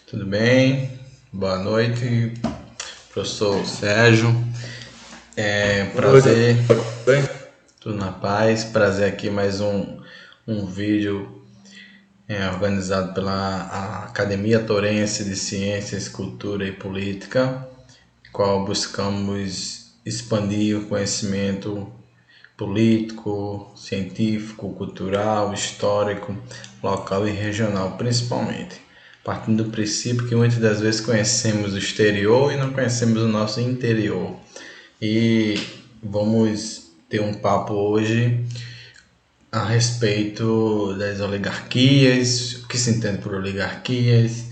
Tudo bem? Boa noite, professor Sérgio. Boa noite, Prazer, tudo bem? tudo na paz. Prazer aqui mais um vídeo organizado pela Academia Torense de Ciências, Cultura e Política, qual buscamos expandir o conhecimento político, científico, cultural, histórico, local e regional, principalmente. Partindo do princípio que muitas das vezes conhecemos o exterior e não conhecemos o nosso interior. E vamos ter um papo hoje a respeito das oligarquias, o que se entende por oligarquias,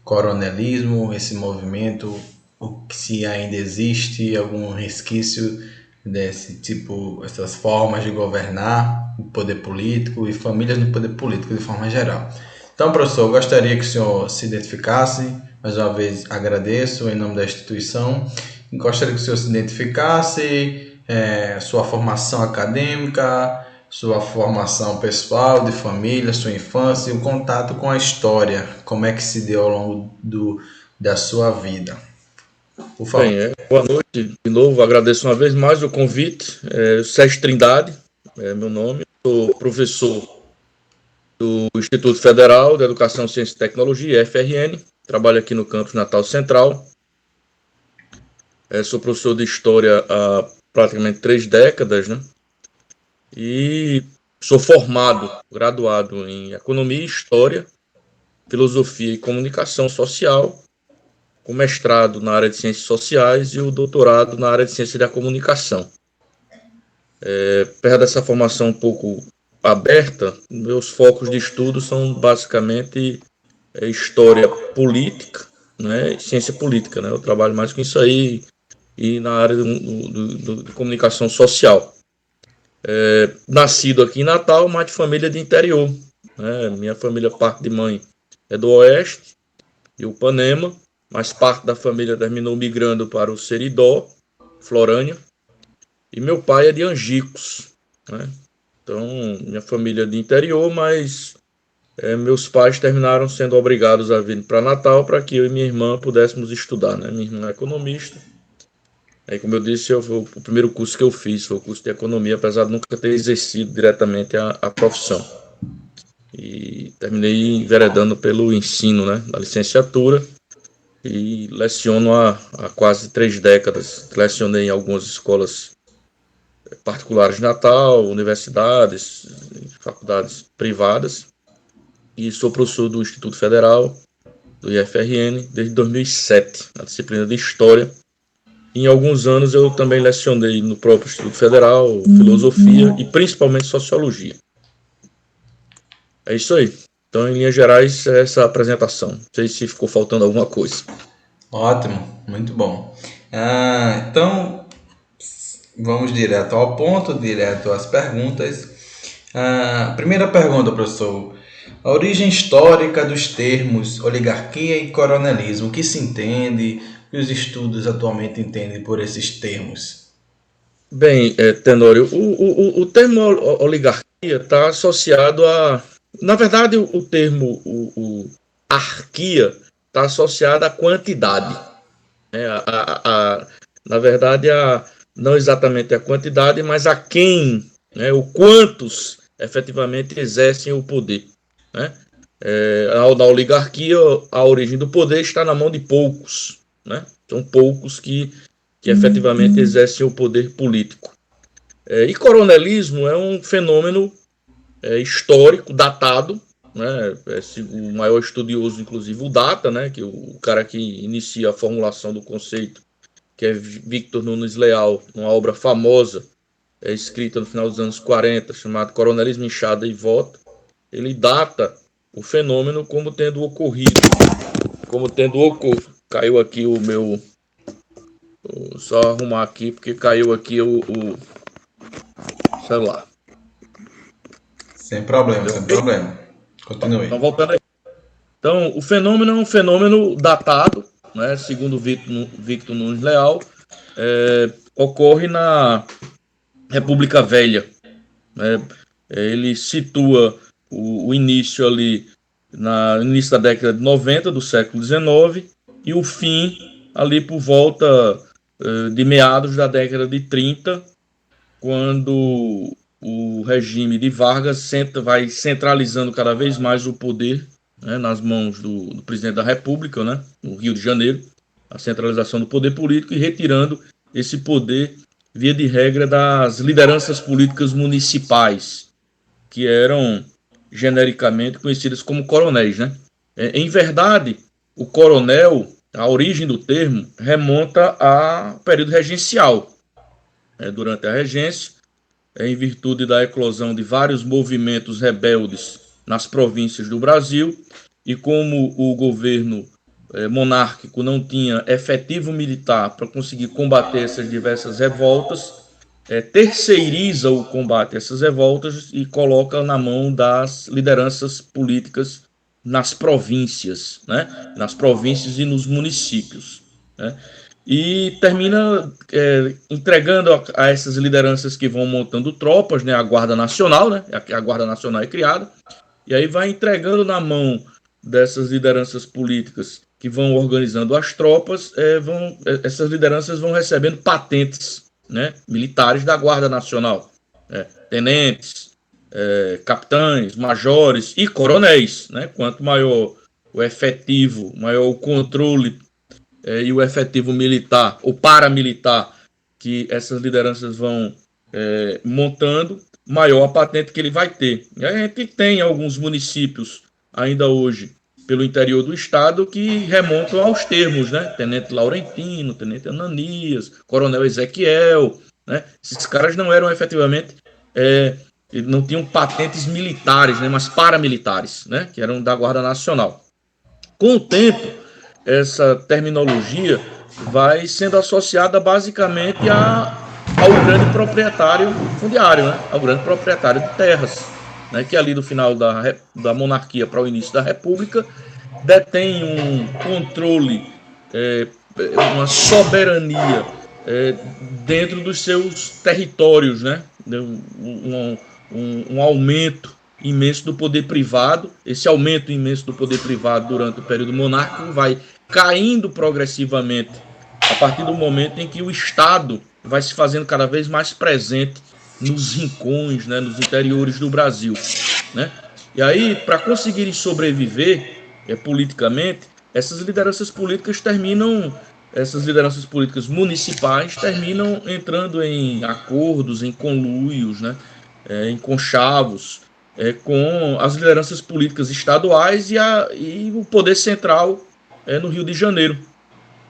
coronelismo, esse movimento, o que se ainda existe algum resquício desse tipo, essas formas de governar o poder político e famílias no poder político de forma geral. Então, professor, eu gostaria que o senhor se identificasse. Mais uma vez agradeço em nome da instituição. Gostaria que o senhor se identificasse, sua formação acadêmica, sua formação pessoal, de família, sua infância e o contato com a história, como é que se deu ao longo da sua vida. Por favor. Bem, boa noite de novo, agradeço uma vez mais o convite. Sérgio Trindade é meu nome, sou professor do Instituto Federal de Educação, Ciência e Tecnologia, FRN, trabalho aqui no campus Natal Central. Sou professor de História há praticamente 3 décadas, né? E sou formado, graduado em Economia, História, Filosofia e Comunicação Social, com mestrado na área de Ciências Sociais e o doutorado na área de Ciência da Comunicação. Apesar dessa formação um pouco aberta, meus focos de estudo são basicamente história política, né, ciência política, né? Eu trabalho mais com isso aí e na área de comunicação social. Nascido aqui em Natal, mas de família de interior, né? Minha família, parte de mãe, é do Oeste, e Upanema, mas parte da família terminou migrando para o Seridó, Florânia, e meu pai é de Angicos, né? Então, minha família é de interior, mas meus pais terminaram sendo obrigados a vir para Natal para que eu e minha irmã pudéssemos estudar, né? Minha irmã é economista. Aí, como eu disse, o primeiro curso que eu fiz foi o curso de economia, apesar de nunca ter exercido diretamente a profissão. E terminei enveredando pelo ensino, né? Da licenciatura. E leciono há quase 3 décadas. Lecionei em algumas escolas particulares de Natal, universidades, faculdades privadas. E sou professor do Instituto Federal, do IFRN, desde 2007, na disciplina de História. E em alguns anos eu também lecionei no próprio Instituto Federal, Filosofia e principalmente Sociologia. É isso aí. Então, em linhas gerais, é essa apresentação. Não sei se ficou faltando alguma coisa. Ótimo, muito bom. Então, vamos direto ao ponto, direto às perguntas. Primeira pergunta, professor. A origem histórica dos termos oligarquia e coronelismo, o que se entende, o que os estudos atualmente entendem por esses termos? Bem, Tenório, o termo oligarquia está associado a. Na verdade, o termo arquia está associado à quantidade. Né? Na verdade, não exatamente a quantidade, mas a quem, né? O quantos efetivamente exercem o poder. Né? Na oligarquia, a origem do poder está na mão de poucos. Né? São poucos que efetivamente exercem o poder político. E coronelismo é um fenômeno histórico, datado, né? O maior estudioso, inclusive, o data, né? Que o cara que inicia a formulação do conceito, que é Victor Nunes Leal, uma obra famosa, escrita no final dos anos 40, chamada Coronelismo, Enxada e Voto. Ele data o fenômeno como tendo ocorrido, Caiu aqui o meu. Vou só arrumar aqui, porque caiu aqui o celular. Sem problema, Deu sem ok? problema. Continue. Então, voltando aí. Então, o fenômeno é um fenômeno datado, né, segundo Victor Nunes Leal, ocorre na República Velha. Né, ele situa o início ali no início da década de 90 do século XIX, e o fim ali por volta de meados da década de 30, quando o regime de Vargas vai centralizando cada vez mais o poder, né, nas mãos do presidente da República, né, no Rio de Janeiro, a centralização do poder político e retirando esse poder, via de regra, das lideranças políticas municipais, que eram genericamente conhecidas como coronéis, né? Em verdade, o coronel, a origem do termo, remonta ao período regencial. Durante a regência, em virtude da eclosão de vários movimentos rebeldes nas províncias do Brasil, e como o governo monárquico não tinha efetivo militar para conseguir combater essas diversas revoltas, terceiriza o combate a essas revoltas e coloca na mão das lideranças políticas nas províncias, né? Nas províncias e nos municípios, né? E termina entregando a essas lideranças que vão montando tropas, né? A Guarda Nacional, né? A Guarda Nacional é criada, e aí vai entregando na mão dessas lideranças políticas que vão organizando as tropas, essas lideranças vão recebendo patentes, né, militares da Guarda Nacional, tenentes, capitães, majores e coronéis, né? Quanto maior o efetivo, maior o controle e o efetivo militar, ou paramilitar, que essas lideranças vão montando, maior a patente que ele vai ter. E a gente tem alguns municípios ainda hoje pelo interior do estado que remontam aos termos, né? Tenente Laurentino, Tenente Ananias, Coronel Ezequiel, né? Esses caras não eram efetivamente, não tinham patentes militares, né? Mas paramilitares, né? Que eram da Guarda Nacional. Com o tempo, essa terminologia vai sendo associada basicamente ao grande proprietário fundiário, né? Ao grande proprietário de terras, né? Que ali do final da monarquia para o início da república detém um controle, uma soberania dentro dos seus territórios, né? Um aumento imenso do poder privado. Esse aumento imenso do poder privado durante o período monárquico vai caindo progressivamente a partir do momento em que o Estado vai se fazendo cada vez mais presente nos rincões, né, nos interiores do Brasil, né? E aí, para conseguirem sobreviver politicamente, essas lideranças políticas municipais terminam entrando em acordos, em conluios, né, em conchavos, com as lideranças políticas estaduais e o poder central no Rio de Janeiro,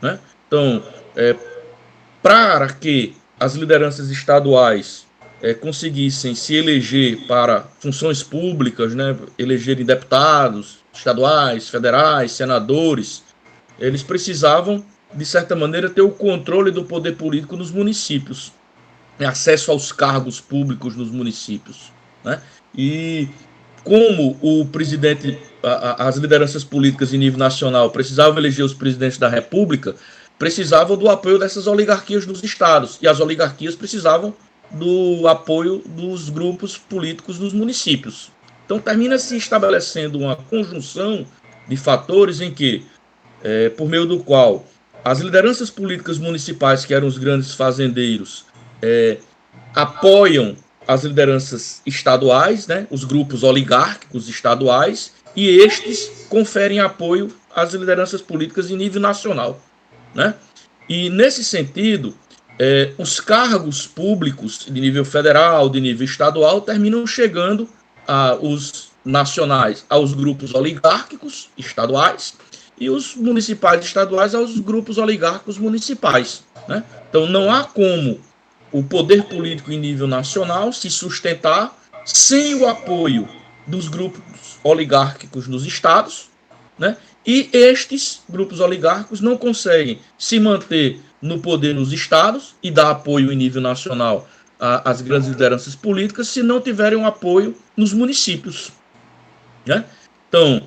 né? Então, para que as lideranças estaduais conseguissem se eleger para funções públicas, né, elegerem deputados estaduais, federais, senadores, eles precisavam, de certa maneira, ter o controle do poder político nos municípios, acesso aos cargos públicos nos municípios, né? E como o presidente, as lideranças políticas em nível nacional precisavam eleger os presidentes da República, precisavam do apoio dessas oligarquias dos estados, e as oligarquias precisavam do apoio dos grupos políticos dos municípios. Então termina se estabelecendo uma conjunção de fatores em que, por meio do qual as lideranças políticas municipais, que eram os grandes fazendeiros, apoiam as lideranças estaduais, né, os grupos oligárquicos estaduais, e estes conferem apoio às lideranças políticas em nível nacional, né? E nesse sentido, os cargos públicos de nível federal, de nível estadual, terminam chegando os nacionais aos grupos oligárquicos estaduais e os municipais estaduais aos grupos oligárquicos municipais, né? Então não há como o poder político em nível nacional se sustentar sem o apoio dos grupos oligárquicos nos estados, né? E estes grupos oligárquicos não conseguem se manter no poder nos estados e dar apoio em nível nacional às grandes lideranças políticas se não tiverem um apoio nos municípios, né? Então,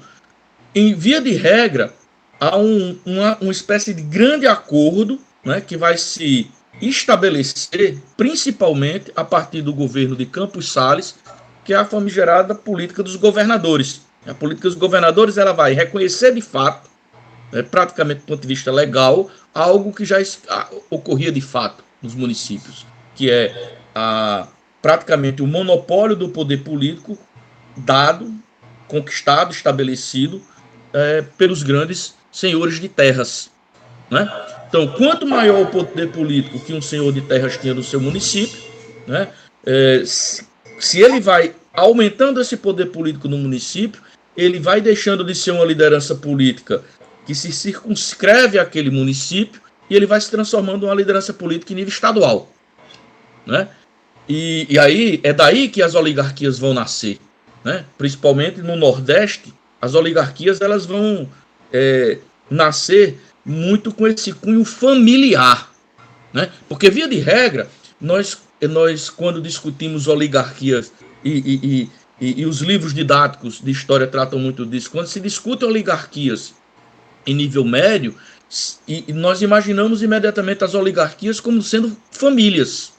em via de regra, há uma espécie de grande acordo, né, que vai se estabelecer principalmente a partir do governo de Campos Salles, que é a famigerada política dos governadores, A política dos governadores ela vai reconhecer de fato, praticamente do ponto de vista legal, algo que já ocorria de fato nos municípios, que é praticamente o monopólio do poder político dado, conquistado, estabelecido pelos grandes senhores de terras, né? Então, quanto maior o poder político que um senhor de terras tinha no seu município, né, se ele vai aumentando esse poder político no município, ele vai deixando de ser uma liderança política que se circunscreve àquele município e ele vai se transformando em uma liderança política em nível estadual, né? E aí é daí que as oligarquias vão nascer, né? Principalmente no Nordeste, as oligarquias elas vão nascer muito com esse cunho familiar, né? Porque, via de regra, nós quando discutimos oligarquias e os livros didáticos de história tratam muito disso, quando se discute oligarquias em nível médio, e nós imaginamos imediatamente as oligarquias como sendo famílias,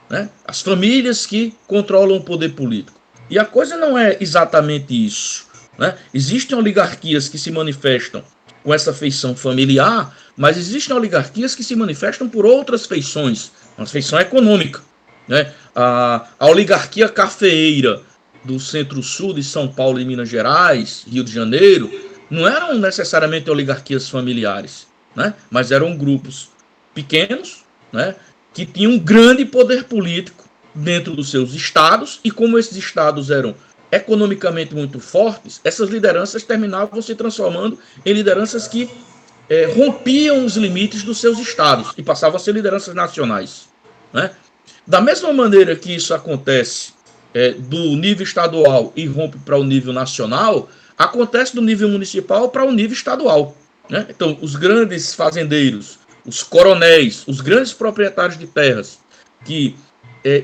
né? As famílias que controlam o poder político. E a coisa não é exatamente isso, né? Existem oligarquias que se manifestam com essa feição familiar, mas existem oligarquias que se manifestam por outras feições, uma feição econômica, né? A oligarquia cafeeira do Centro-Sul de São Paulo e Minas Gerais, Rio de Janeiro, não eram necessariamente oligarquias familiares, né? Mas eram grupos pequenos, né, que tinham um grande poder político dentro dos seus estados, e como esses estados eram economicamente muito fortes, essas lideranças terminavam se transformando em lideranças que rompiam os limites dos seus estados e passavam a ser lideranças nacionais, né? Da mesma maneira que isso acontece do nível estadual e rompe para o nível nacional, acontece do nível municipal para o nível estadual, né? Então, os grandes fazendeiros, os coronéis, os grandes proprietários de terras que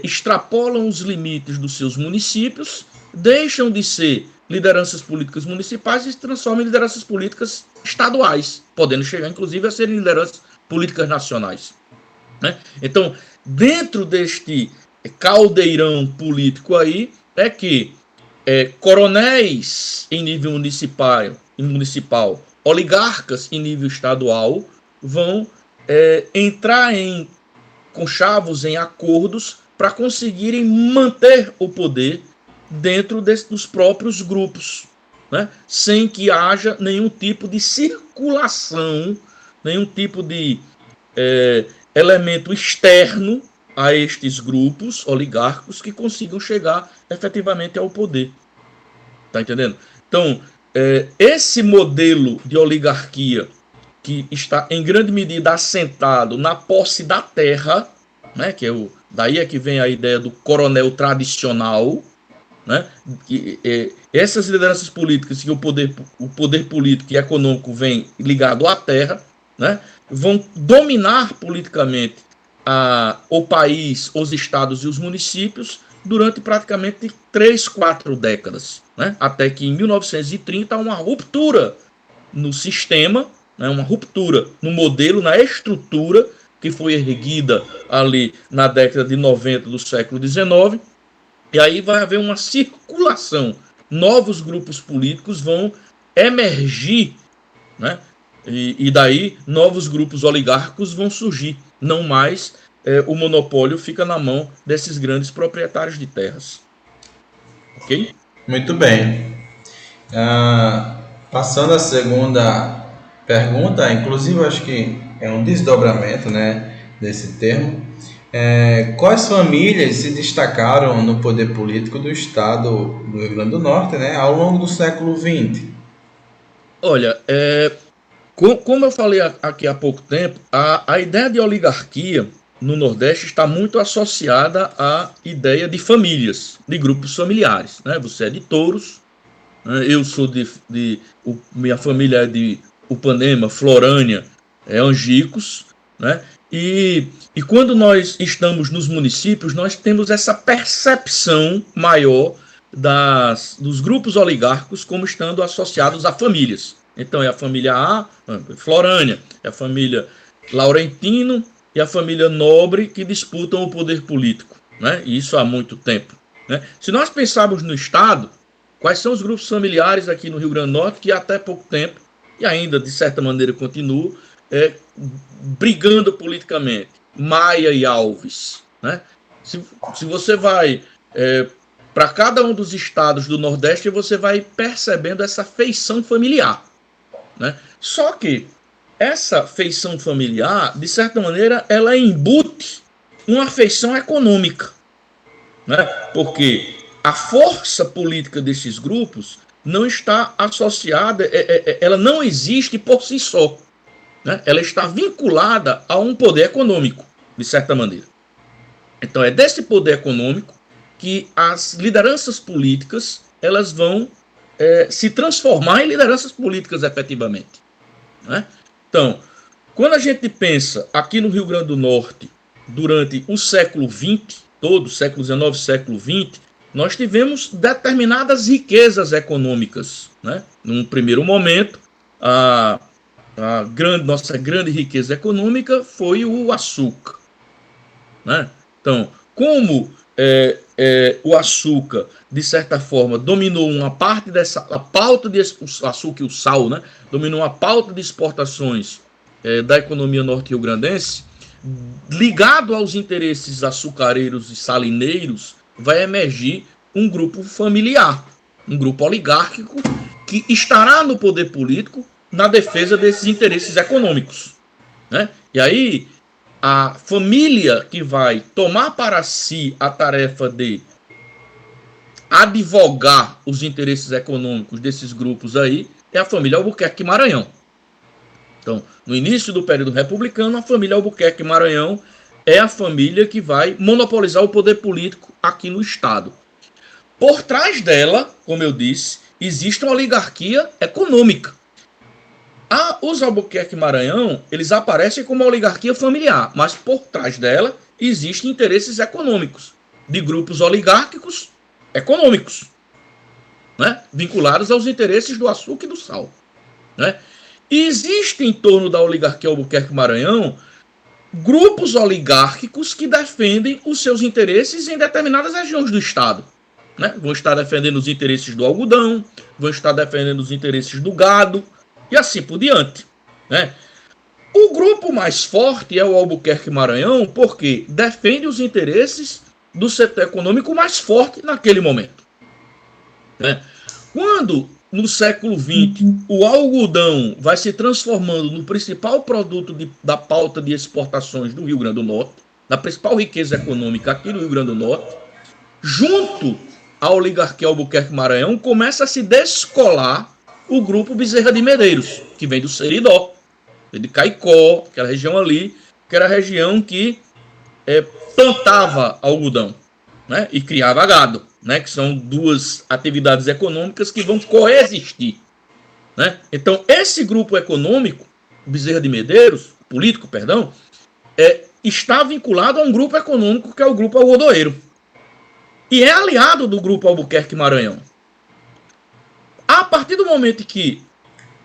extrapolam os limites dos seus municípios, deixam de ser lideranças políticas municipais e se transformam em lideranças políticas estaduais, podendo chegar, inclusive, a serem lideranças políticas nacionais, né? Então, dentro deste caldeirão político aí, é que coronéis em nível municipal, oligarcas em nível estadual, vão entrar em conchavos, em acordos, para conseguirem manter o poder dentro dos próprios grupos, né? Sem que haja nenhum tipo de circulação, nenhum tipo de elemento externo a estes grupos oligárquicos que consigam chegar efetivamente ao poder. Tá entendendo? Então, esse modelo de oligarquia que está em grande medida assentado na posse da terra, né, daí é que vem a ideia do coronel tradicional, né, essas lideranças políticas que o poder político e econômico vem ligado à terra, né, vão dominar politicamente o país, os estados e os municípios durante praticamente 3, 4 décadas, né, até que em 1930 há uma ruptura no sistema, né, uma ruptura no modelo, na estrutura que foi erguida ali na década de 90 do século XIX, e aí vai haver uma circulação. Novos grupos políticos vão emergir, né? E daí novos grupos oligárquicos vão surgir. Não mais o monopólio fica na mão desses grandes proprietários de terras. Ok? Muito bem. Passando à segunda pergunta, inclusive eu acho que é um desdobramento, né, desse termo. Quais famílias se destacaram no poder político do estado do Rio Grande do Norte, né, ao longo do século XX? Olha, como eu falei aqui há pouco tempo, a ideia de oligarquia no Nordeste está muito associada à ideia de famílias, de grupos familiares, né? Você é de Touros, né? Eu sou minha família é de Upanema, Florânia, Angicos, né? E quando nós estamos nos municípios, nós temos essa percepção maior dos grupos oligárquicos como estando associados a famílias. Então é a família A, Florânia, é a família Laurentino e a família Nobre que disputam o poder político, né? E isso há muito tempo, né? Se nós pensarmos no Estado, quais são os grupos familiares aqui no Rio Grande do Norte que até pouco tempo, e ainda de certa maneira continuam, brigando politicamente. Maia e Alves. Né? Se você vai para cada um dos estados do Nordeste, você vai percebendo essa feição familiar. Né? Só que essa feição familiar, de certa maneira, ela embute uma feição econômica. Né? Porque a força política desses grupos não está associada, ela não existe por si só. Né? Ela está vinculada a um poder econômico, de certa maneira. Então, é desse poder econômico que as lideranças políticas elas vão se transformar em lideranças políticas efetivamente. Né? Então, quando a gente pensa aqui no Rio Grande do Norte, durante o século XX, todo século XIX, século XX, nós tivemos determinadas riquezas econômicas. Né? Num primeiro momento, nossa grande riqueza econômica foi o açúcar. Né? Então, como o açúcar, de certa forma, dominou uma parte a pauta de açúcar e o sal, né? Dominou a pauta de exportações da economia norte-riograndense, ligado aos interesses açucareiros e salineiros, vai emergir um grupo familiar, um grupo oligárquico que estará no poder político na defesa desses interesses econômicos. Né? E aí, a família que vai tomar para si a tarefa de advogar os interesses econômicos desses grupos aí é a família Albuquerque Maranhão. Então, no início do período republicano, a família Albuquerque Maranhão é a família que vai monopolizar o poder político aqui no estado. Por trás dela, como eu disse, existe uma oligarquia econômica. Os Albuquerque Maranhão, eles aparecem como uma oligarquia familiar, mas por trás dela existem interesses econômicos, de grupos oligárquicos econômicos, né? Vinculados aos interesses do açúcar e do sal. Né? E existe em torno da oligarquia Albuquerque Maranhão grupos oligárquicos que defendem os seus interesses em determinadas regiões do estado. Né? Vão estar defendendo os interesses do algodão, vão estar defendendo os interesses do gado, e assim por diante. Né? O grupo mais forte é o Albuquerque Maranhão, porque defende os interesses do setor econômico mais forte naquele momento. Né? Quando, no século XX, o algodão vai se transformando no principal produto da pauta de exportações do Rio Grande do Norte, na principal riqueza econômica aqui do Rio Grande do Norte, junto à oligarquia Albuquerque Maranhão, começa a se descolar o grupo Bezerra de Medeiros, que vem do Seridó, de Caicó, aquela região ali, que era a região que plantava algodão, né, e criava gado, né, que são duas atividades econômicas que vão coexistir. Né? Então, esse grupo econômico, Bezerra de Medeiros, político, perdão, está vinculado a um grupo econômico que é o grupo algodoeiro. E é aliado do grupo Albuquerque Maranhão. A partir do momento que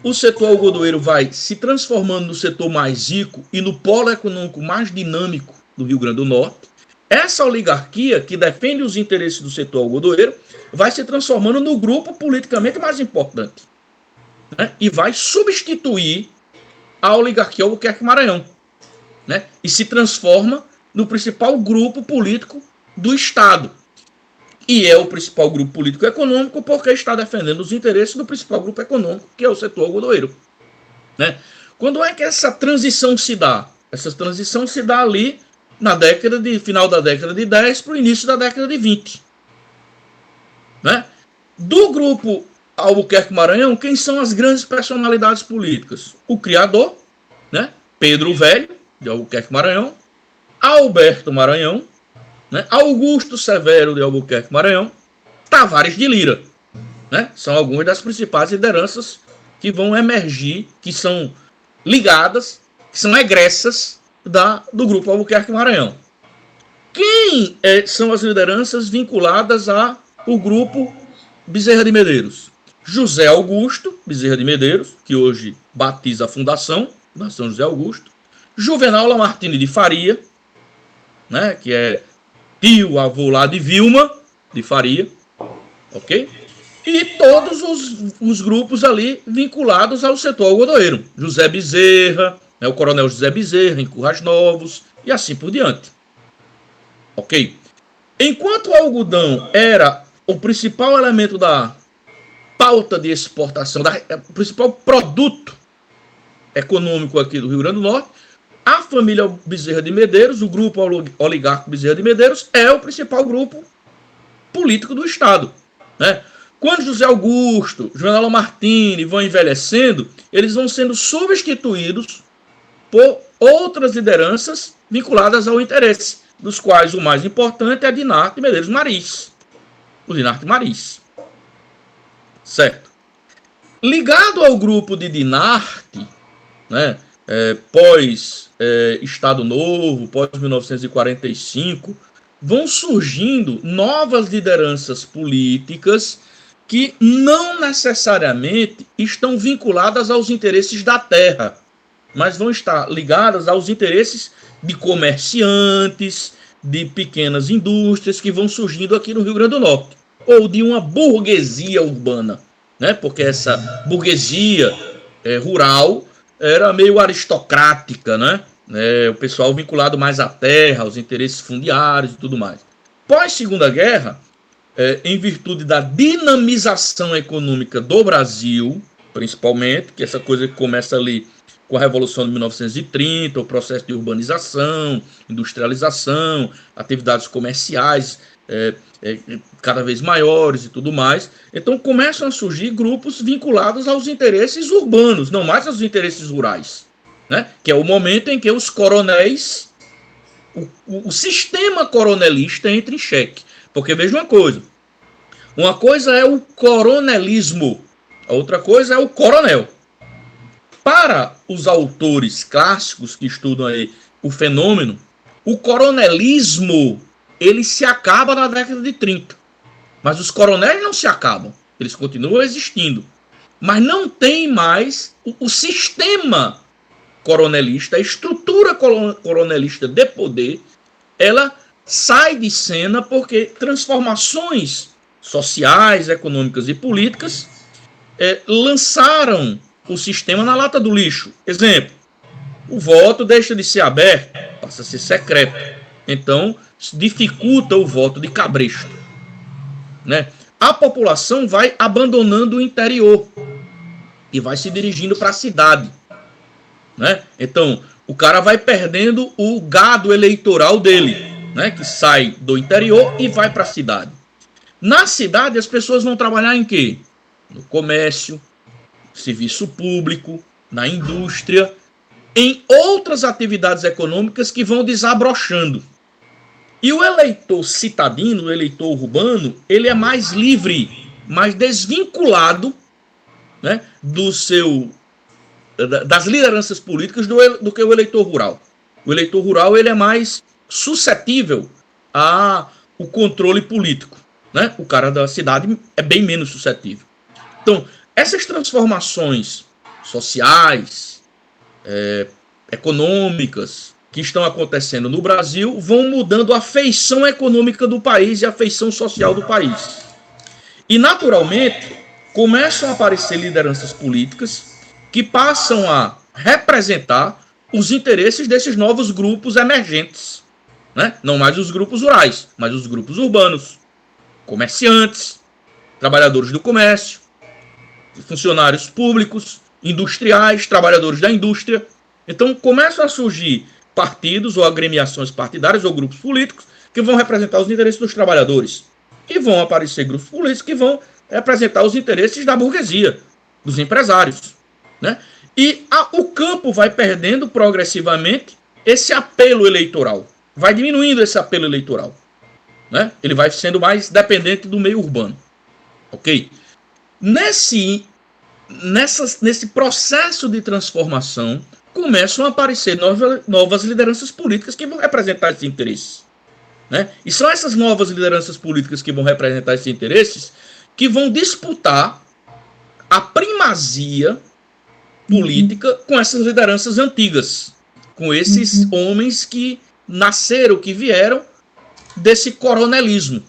o setor algodoeiro vai se transformando no setor mais rico e no polo econômico mais dinâmico do Rio Grande do Norte, essa oligarquia que defende os interesses do setor algodoeiro vai se transformando no grupo politicamente mais importante. Né? E vai substituir a oligarquia Albuquerque Maranhão. Né? E se transforma no principal grupo político do Estado. E é o principal grupo político econômico porque está defendendo os interesses do principal grupo econômico, que é o setor algodoeiro. Né? Quando é que essa transição se dá? Essa transição se dá ali na final da década de 10 para o início da década de 20. Né? Do grupo Albuquerque Maranhão, quem são as grandes personalidades políticas? O criador, né? Pedro Velho, de Albuquerque Maranhão, Alberto Maranhão, né? Augusto Severo de Albuquerque Maranhão, Tavares de Lira. Né? São algumas das principais lideranças que vão emergir, que são ligadas, que são egressas do grupo Albuquerque Maranhão. Quem são as lideranças vinculadas ao grupo Bezerra de Medeiros? José Augusto Bezerra de Medeiros, que hoje batiza a Fundação José Augusto. Juvenal Lamartine de Faria, né, que é tio, avô lá de Vilma de Faria, ok? e todos os grupos ali vinculados ao setor algodoeiro. José Bezerra, né, o coronel José Bezerra, em Currais Novos, e assim por diante. Ok? Enquanto o algodão era o principal elemento da pauta de exportação, o principal produto econômico aqui do Rio Grande do Norte, a família Bezerra de Medeiros, o grupo oligárquico Bezerra de Medeiros, é o principal grupo político do Estado. Né? Quando José Augusto, João Martini vão envelhecendo, eles vão sendo substituídos por outras lideranças vinculadas ao interesse, dos quais o mais importante é Dinarte Medeiros Maris. O Dinarte Maris. Certo. Ligado ao grupo de Dinarte, né, pós Estado Novo, pós 1945, vão surgindo novas lideranças políticas que não necessariamente estão vinculadas aos interesses da terra, mas vão estar ligadas aos interesses de comerciantes, de pequenas indústrias que vão surgindo aqui no Rio Grande do Norte, ou de uma burguesia urbana, né? Porque essa burguesia rural era meio aristocrática, né? O pessoal vinculado mais à terra, aos interesses fundiários e tudo mais. Pós-Segunda Guerra, em virtude da dinamização econômica do Brasil, principalmente, que essa coisa que começa ali com a Revolução de 1930, o processo de urbanização, industrialização, atividades comerciais cada vez maiores e tudo mais. Então começam a surgir grupos vinculados aos interesses urbanos, não mais aos interesses rurais, né? Que é o momento em que os coronéis, o sistema coronelista entra em xeque. Porque veja uma coisa é o coronelismo, a outra coisa é o coronel. Para os autores clássicos que estudam aí o fenômeno, o coronelismo ele se acaba na década de 30. Mas os coronéis não se acabam, eles continuam existindo. Mas não tem mais o sistema coronelista, a estrutura coronelista de poder, ela sai de cena porque transformações sociais, econômicas e políticas lançaram o sistema na lata do lixo. Exemplo, o voto deixa de ser aberto, passa a ser secreto. Então, dificulta o voto de cabresto. Né? A população vai abandonando o interior e vai se dirigindo para a cidade. Né? Então, o cara vai perdendo o gado eleitoral dele, né? Que sai do interior e vai para a cidade. Na cidade, as pessoas vão trabalhar em quê? No comércio, serviço público, na indústria, em outras atividades econômicas que vão desabrochando. E o eleitor citadino, o eleitor urbano, ele é mais livre, mais desvinculado, né, das lideranças políticas do que o eleitor rural. O eleitor rural ele é mais suscetível ao controle político. Né? O cara da cidade é bem menos suscetível. Então, essas transformações sociais, econômicas, que estão acontecendo no Brasil, vão mudando a feição econômica do país e a feição social do país. E, naturalmente, começam a aparecer lideranças políticas que passam a representar os interesses desses novos grupos emergentes. Né? Não mais os grupos rurais, mas os grupos urbanos, comerciantes, trabalhadores do comércio, funcionários públicos, industriais, trabalhadores da indústria. Então começam a surgir partidos ou agremiações partidárias ou grupos políticos que vão representar os interesses dos trabalhadores. E vão aparecer grupos políticos que vão representar os interesses da burguesia, dos empresários. Né? E o campo vai perdendo progressivamente esse apelo eleitoral. Vai diminuindo esse apelo eleitoral. Né? Ele vai sendo mais dependente do meio urbano. Ok? Nesse processo de transformação, começam a aparecer novas lideranças políticas que vão representar esses interesses. Né? E são essas novas lideranças políticas que vão representar esses interesses que vão disputar a primazia política com essas lideranças antigas, com esses homens que nasceram, que vieram desse coronelismo.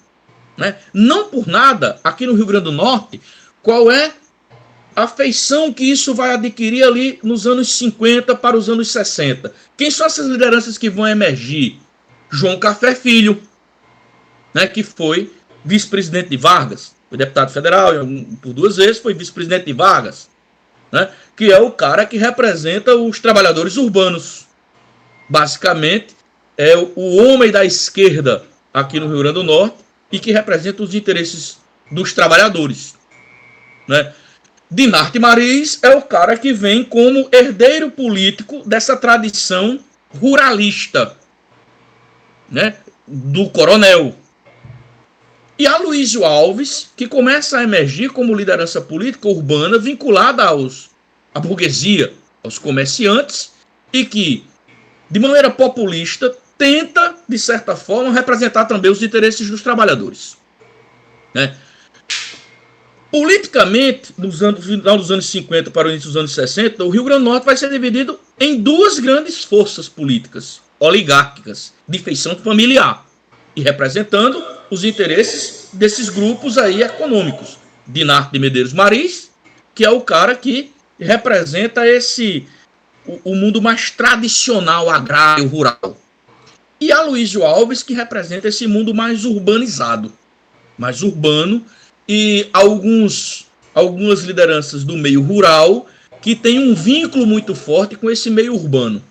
né? Não por nada, aqui no Rio Grande do Norte, qual é a feição que isso vai adquirir ali nos anos 50 para os anos 60? Quem são essas lideranças que vão emergir? João Café Filho, né, que foi vice-presidente de Vargas, foi deputado federal por 2 vezes, foi vice-presidente de Vargas, né, que é o cara que representa os trabalhadores urbanos. Basicamente, é o homem da esquerda aqui no Rio Grande do Norte e que representa os interesses dos trabalhadores, né? Dinarte Mariz é o cara que vem como herdeiro político dessa tradição ruralista, né, do coronel. E Aloysio Alves, que começa a emergir como liderança política urbana vinculada à burguesia, aos comerciantes, e que, de maneira populista, tenta, de certa forma, representar também os interesses dos trabalhadores, né? Politicamente, no final dos anos 50 para o início dos anos 60, o Rio Grande do Norte vai ser dividido em 2 grandes forças políticas oligárquicas de feição familiar e representando os interesses desses grupos aí econômicos. Dinarte de Medeiros Mariz, que é o cara que representa o mundo mais tradicional, agrário, rural. E Aloysio Alves, que representa esse mundo mais urbanizado, mais urbano, e algumas lideranças do meio rural que têm um vínculo muito forte com esse meio urbano.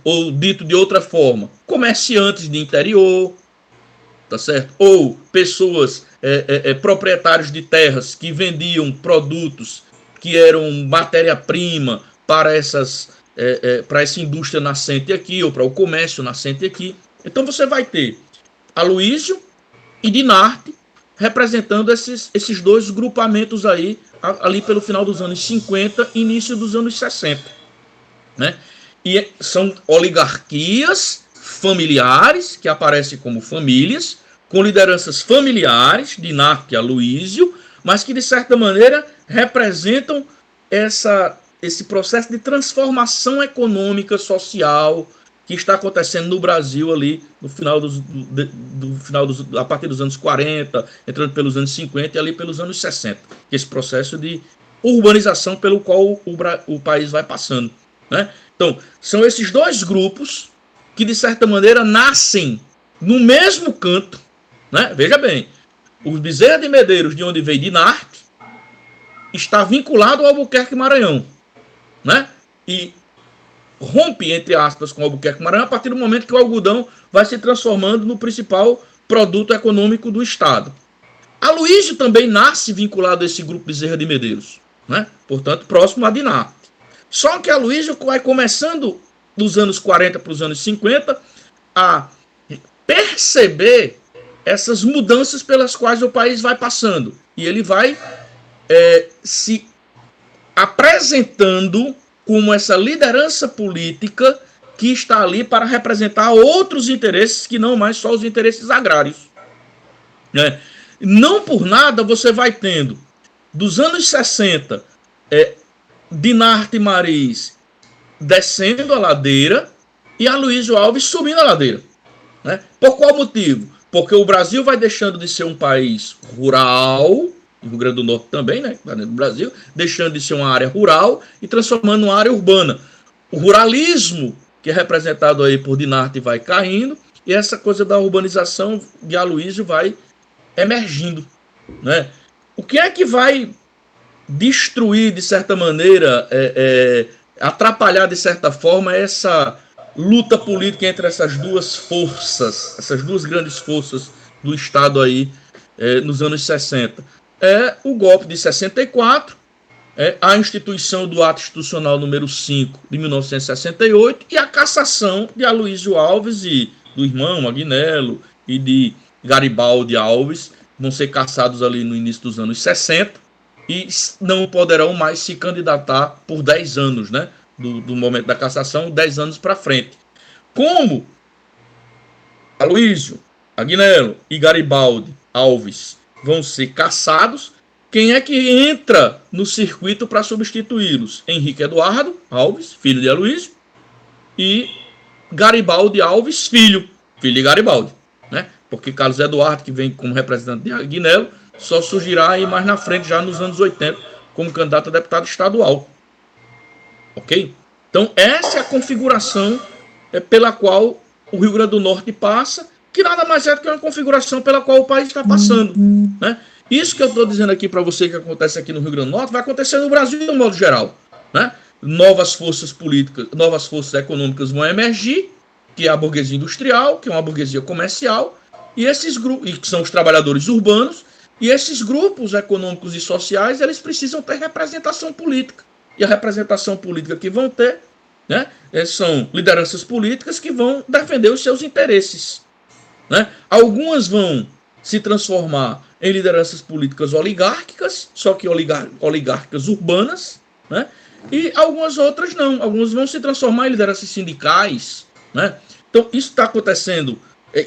Ou dito de outra forma, comerciantes de interior, tá certo? Ou pessoas, proprietários de terras que vendiam produtos que eram matéria-prima para para essa indústria nascente aqui, ou para o comércio nascente aqui. Então você vai ter Aloysio e Dinarte representando esses 2 grupamentos aí, ali pelo final dos anos 50 e início dos anos 60, né? E são oligarquias familiares, que aparecem como famílias, com lideranças familiares, Dinarte e Aloysio, mas que, de certa maneira, representam esse processo de transformação econômica, social, que está acontecendo no Brasil ali no final a partir dos anos 40, entrando pelos anos 50 e ali pelos anos 60. Esse processo de urbanização pelo qual o país vai passando, né? Então, são esses 2 grupos que, de certa maneira, nascem no mesmo canto, né? Veja bem, o Bezerra de Medeiros, de onde veio Dinarte, está vinculado ao Albuquerque Maranhão, né? E rompe, entre aspas, com o Albuquerque Maranhão a partir do momento que o algodão vai se transformando no principal produto econômico do estado. Aloysio também nasce vinculado a esse grupo Bezerra de Medeiros, né? Portanto, próximo a Dinarte. Só que Aloysio vai começando dos anos 40 para os anos 50 a perceber essas mudanças pelas quais o país vai passando. E ele vai se apresentando como essa liderança política que está ali para representar outros interesses que não mais só os interesses agrários, né? Não por nada você vai tendo, dos anos 60, Dinarte Mariz descendo a ladeira e Aloysio Alves subindo a ladeira, né? Por qual motivo? Porque o Brasil vai deixando de ser um país rural, o Rio Grande do Norte também, né? No Brasil, deixando de ser uma área rural e transformando uma área urbana. O ruralismo, que é representado aí por Dinarte, vai caindo, e essa coisa da urbanização de Aloysio vai emergindo, né? O que é que vai destruir, de certa maneira, atrapalhar, de certa forma, essa luta política entre essas 2 forças, essas 2 grandes forças do Estado aí, nos anos 60? É o golpe de 64, a instituição do Ato Institucional número 5 de 1968 e a cassação de Aloysio Alves e do irmão Agnello e de Garibaldi Alves, vão ser cassados ali no início dos anos 60 e não poderão mais se candidatar por 10 anos, né? Do momento da cassação, 10 anos para frente. Como Aloysio, Agnello e Garibaldi Alves vão ser cassados, quem é que entra no circuito para substituí-los? Henrique Eduardo Alves, filho de Aloysio, e Garibaldi Alves, filho de Garibaldi, né? porque Carlos Eduardo, que vem como representante de Agnello, só surgirá aí mais na frente, já nos anos 80, como candidato a deputado estadual. Ok? Então, essa é a configuração pela qual o Rio Grande do Norte passa, que nada mais é do que uma configuração pela qual o país está passando. Né? Isso que eu estou dizendo aqui para você que acontece aqui no Rio Grande do Norte, vai acontecer no Brasil de um modo geral. Né? Novas forças políticas, novas forças econômicas vão emergir, que é a burguesia industrial, que é uma burguesia comercial, e esses grupos, que são os trabalhadores urbanos, e esses grupos econômicos e sociais, eles precisam ter representação política. E a representação política que vão ter, né, são lideranças políticas que vão defender os seus interesses. Né? Algumas vão se transformar em lideranças políticas oligárquicas, só que oligárquicas urbanas, né? E algumas outras não. Algumas vão se transformar em lideranças sindicais. Né? Então, isso está acontecendo.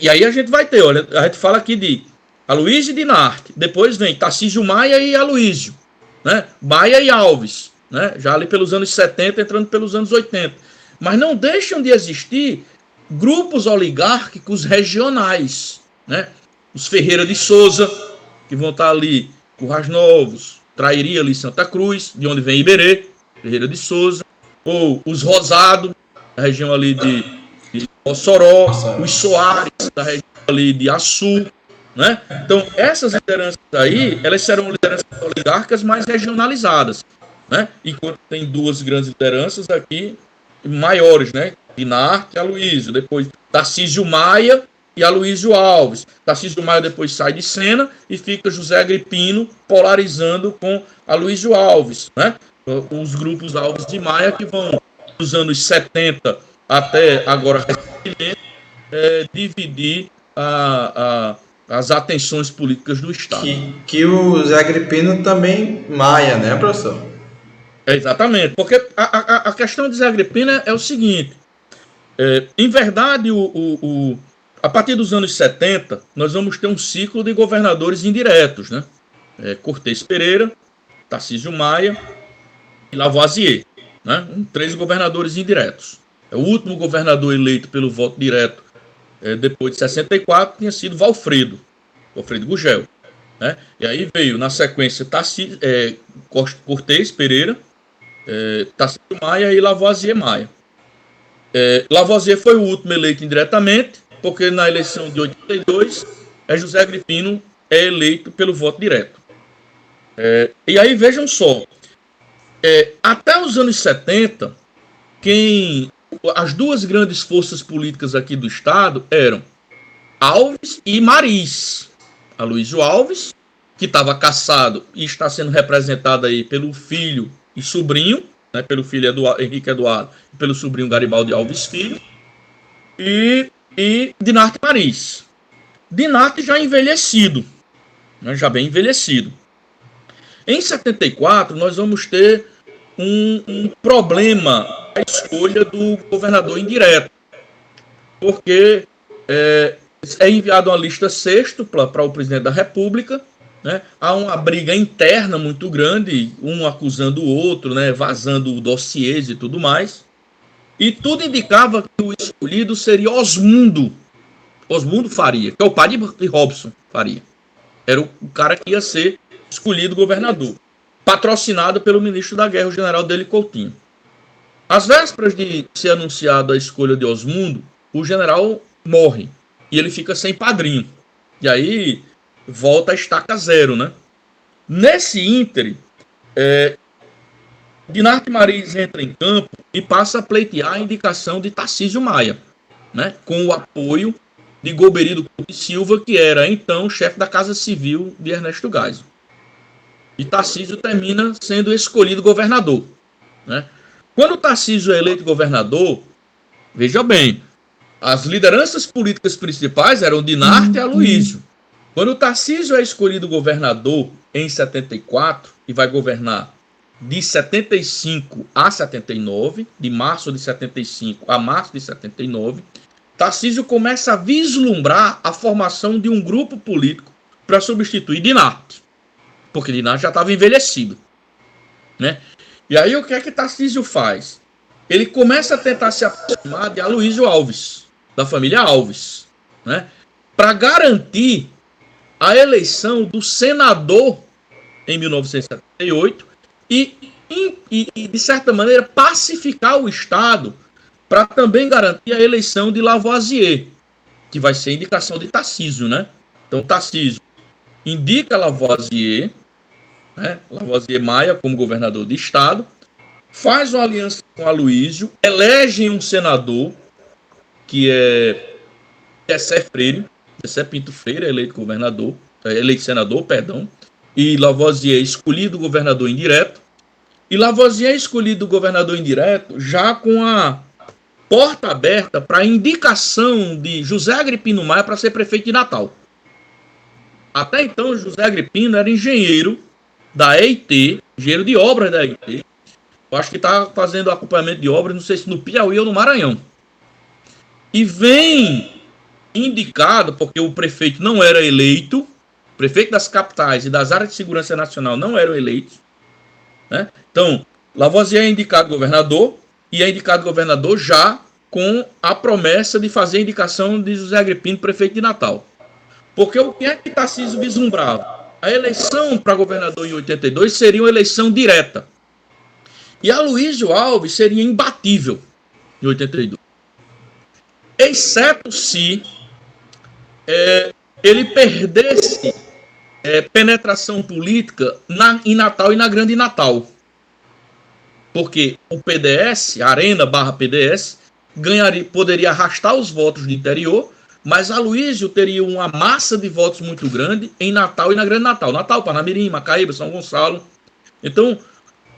E aí a gente vai ter, olha, a gente fala aqui de Aloysio e Dinarte, depois vem Tarcísio Maia e Aloysio, né? Maia e Alves, né? Já ali pelos anos 70, entrando pelos anos 80. Mas não deixam de existir grupos oligárquicos regionais, né? Os Ferreira de Souza, que vão estar ali, Currais Novos, Trairi ali Santa Cruz, de onde vem Iberê, Ferreira de Souza, ou os Rosado, da região ali de Mossoró, os Soares, da região ali de Açu, né? Então, essas lideranças aí, elas serão lideranças oligárquicas mais regionalizadas, né? Enquanto tem duas grandes lideranças aqui, maiores, né? Dinarte e Aloysio, depois Tarcísio Maia e Aloysio Alves. Tarcísio Maia depois sai de cena e fica José Agripino polarizando com Aloysio Alves, né? Os grupos Alves de Maia que vão dos anos 70 até agora dividir as atenções políticas do Estado. Que o Zé Agripino também maia, né, professor? Exatamente, porque a questão de Zé Agripino é o seguinte, em verdade, a partir dos anos 70, nós vamos ter um ciclo de governadores indiretos, né? Cortez Pereira, Tarcísio Maia e Lavoisier, né? 3 governadores indiretos. O último governador eleito pelo voto direto depois de 64 tinha sido Valfredo Gugel. Né? E aí veio, na sequência, Cortez Pereira, Tarcísio Maia e Lavoisier Maia. Lavoisier foi o último eleito indiretamente, porque na eleição de 82, José Agripino é eleito pelo voto direto. E aí vejam só, até os anos 70, as duas grandes forças políticas aqui do Estado eram Alves e Maris. Aloysio Alves, que estava cassado e está sendo representado aí pelo filho e sobrinho, né, pelo filho Henrique Eduardo e pelo sobrinho Garibaldi Alves Filho, e Dinarte Maris. Dinarte já envelhecido, né, já bem envelhecido. Em 74, nós vamos ter um problema na escolha do governador indireto, porque é enviado uma lista sextupla para o presidente da República, né? Há uma briga interna muito grande, um acusando o outro, né? Vazando dossiês e tudo mais, e tudo indicava que o escolhido seria Osmundo Faria, que é o pai de Robson Faria. Era o cara que ia ser escolhido governador, patrocinado pelo ministro da Guerra, o general Dele Coutinho. Às vésperas de ser anunciada a escolha de Osmundo, o general morre e ele fica sem padrinho. E aí volta a estaca zero, né? Nesse íntere, Dinarte Maris entra em campo e passa a pleitear a indicação de Tarcísio Maia, né? Com o apoio de Golbery de Silva, que era então chefe da Casa Civil de Ernesto Geisel. E Tarcísio termina sendo escolhido governador, né? Quando Tarcísio é eleito governador, veja bem, as lideranças políticas principais eram Dinarte e Aloysio. Quando Tarcísio é escolhido governador em 74 e vai governar de 75 a 79, de março de 75 a março de 79, Tarcísio começa a vislumbrar a formação de um grupo político para substituir Dinarte, porque Dinarte já estava envelhecido, né? E aí o que é que Tarcísio faz? Ele começa a tentar se aproximar de Aloysio Alves, da família Alves, né? para garantir a eleição do senador em 1978 e, de certa maneira, pacificar o Estado para também garantir a eleição de Lavoisier, que vai ser indicação de Tarcísio, né? Então, Tarcísio indica Lavoisier, né? Lavoisier Maia como governador de Estado, faz uma aliança com Aloysio, elege um senador, que é Jessé Freire, Jessé Pinto Freire, eleito senador, e Lavoisier escolhido governador indireto, e Lavoisier escolhido governador indireto já com a porta aberta para a indicação de José Agripino Maia para ser prefeito de Natal. Até então, José Agripino era engenheiro da EIT, engenheiro de obras da EIT. Eu acho que está fazendo acompanhamento de obras, não sei se no Piauí ou no Maranhão. E vem indicado, porque o prefeito não era eleito, o prefeito das capitais e das áreas de segurança nacional não eram eleitos, né? Então, Lavoisier é indicado governador, e é indicado governador já com a promessa de fazer a indicação de José Agripino, prefeito de Natal. Porque o que é que Tarcísio vislumbrava? A eleição para governador em 82 seria uma eleição direta. E Aloysio Alves seria imbatível em 82. Exceto se ele perdesse penetração política em Natal e na Grande Natal. Porque o PDS, Arena / PDS, poderia arrastar os votos do interior, mas Aloysio teria uma massa de votos muito grande em Natal e na Grande Natal. Natal, Parnamirim, Macaíba, São Gonçalo. Então,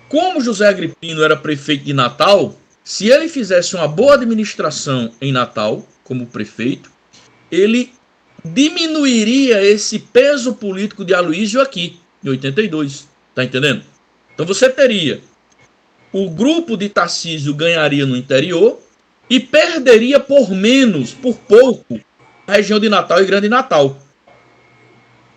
como José Agripino era prefeito de Natal, se ele fizesse uma boa administração em Natal, como prefeito, ele diminuiria esse peso político de Aloysio aqui, em 82. Tá entendendo? Então você teria o grupo de Tarcísio ganharia no interior e perderia por menos, por pouco, a região de Natal e Grande Natal.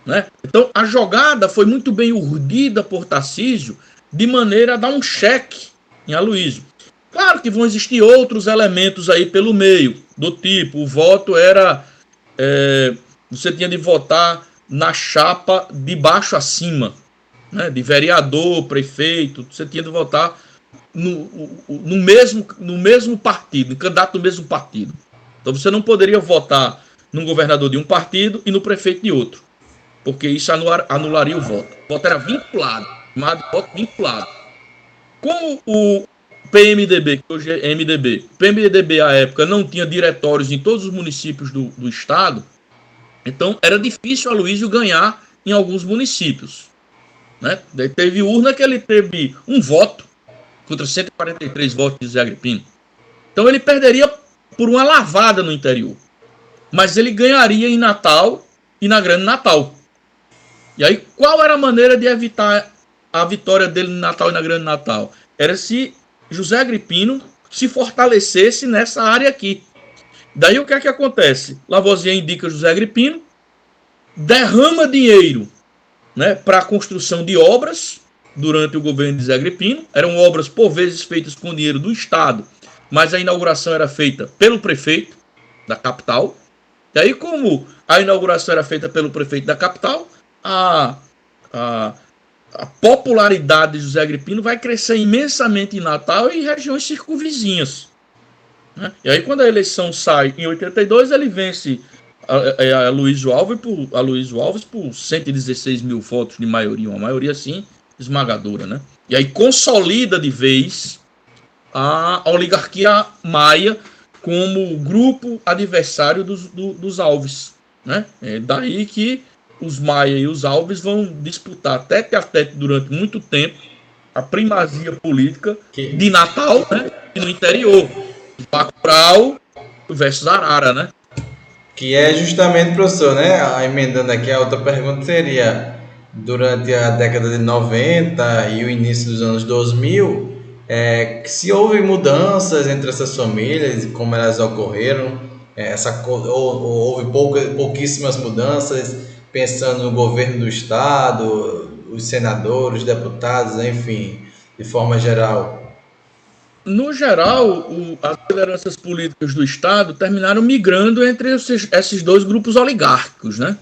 Né? Então a jogada foi muito bem urdida por Tarcísio de maneira a dar um cheque em Aloysio. Claro que vão existir outros elementos aí pelo meio, do tipo, o voto era... você tinha de votar na chapa de baixo a cima, né? De vereador, prefeito, você tinha de votar no mesmo partido, no candidato do mesmo partido. Então você não poderia votar num governador de um partido e no prefeito de outro, porque isso anularia o voto. O voto era vinculado, chamado de voto vinculado. Como o PMDB, que hoje é MDB, PMDB à época não tinha diretórios em todos os municípios do estado, então era difícil Aloysio ganhar em alguns municípios. Né? Daí teve urna que ele teve um voto contra 143 votos de José Agripino. Então ele perderia por uma lavada no interior. Mas ele ganharia em Natal e na Grande Natal. E aí qual era a maneira de evitar a vitória dele no Natal e na Grande Natal? Era se José Agripino se fortalecesse nessa área aqui. Daí o que é que acontece? Lavoisier indica José Agripino, derrama dinheiro, né, para a construção de obras durante o governo de José Agripino. Eram obras, por vezes, feitas com dinheiro do Estado, mas a inauguração era feita pelo prefeito da capital. E aí, como a inauguração era feita pelo prefeito da capital, a popularidade de José Agripino vai crescer imensamente em Natal e regiões circunvizinhas. Né? E aí, quando a eleição sai em 82, ele vence Aloysio Alves por 116 mil votos de maioria, uma maioria assim esmagadora, né? E aí consolida de vez a oligarquia Maia como grupo adversário dos Alves, né? É daí que os Maia e os Alves vão disputar tete a tete durante muito tempo a primazia política de Natal, né? E no interior, Bacurau versus Arara, né? Que é justamente, professor, né? Emendando aqui, a outra pergunta seria: durante a década de 90 e o início dos anos 2000, se houve mudanças entre essas famílias e como elas ocorreram, houve pouquíssimas mudanças, pensando no governo do estado, os senadores, os deputados, enfim, de forma geral. no geral, as lideranças políticas do Estado terminaram migrando entre esses dois grupos oligárquicos, né?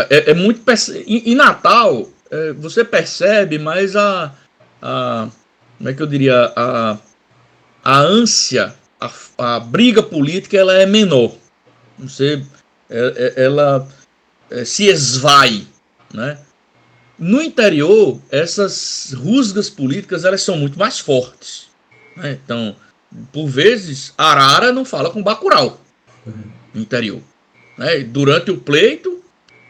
É muito... Em Natal, você percebe, mas como é que eu diria? A ânsia, a briga política, ela é menor. Ela se esvai, né? No interior, essas rusgas políticas elas são muito mais fortes, né? Então, por vezes, Arara não fala com Bacurau no interior, né? Durante o pleito,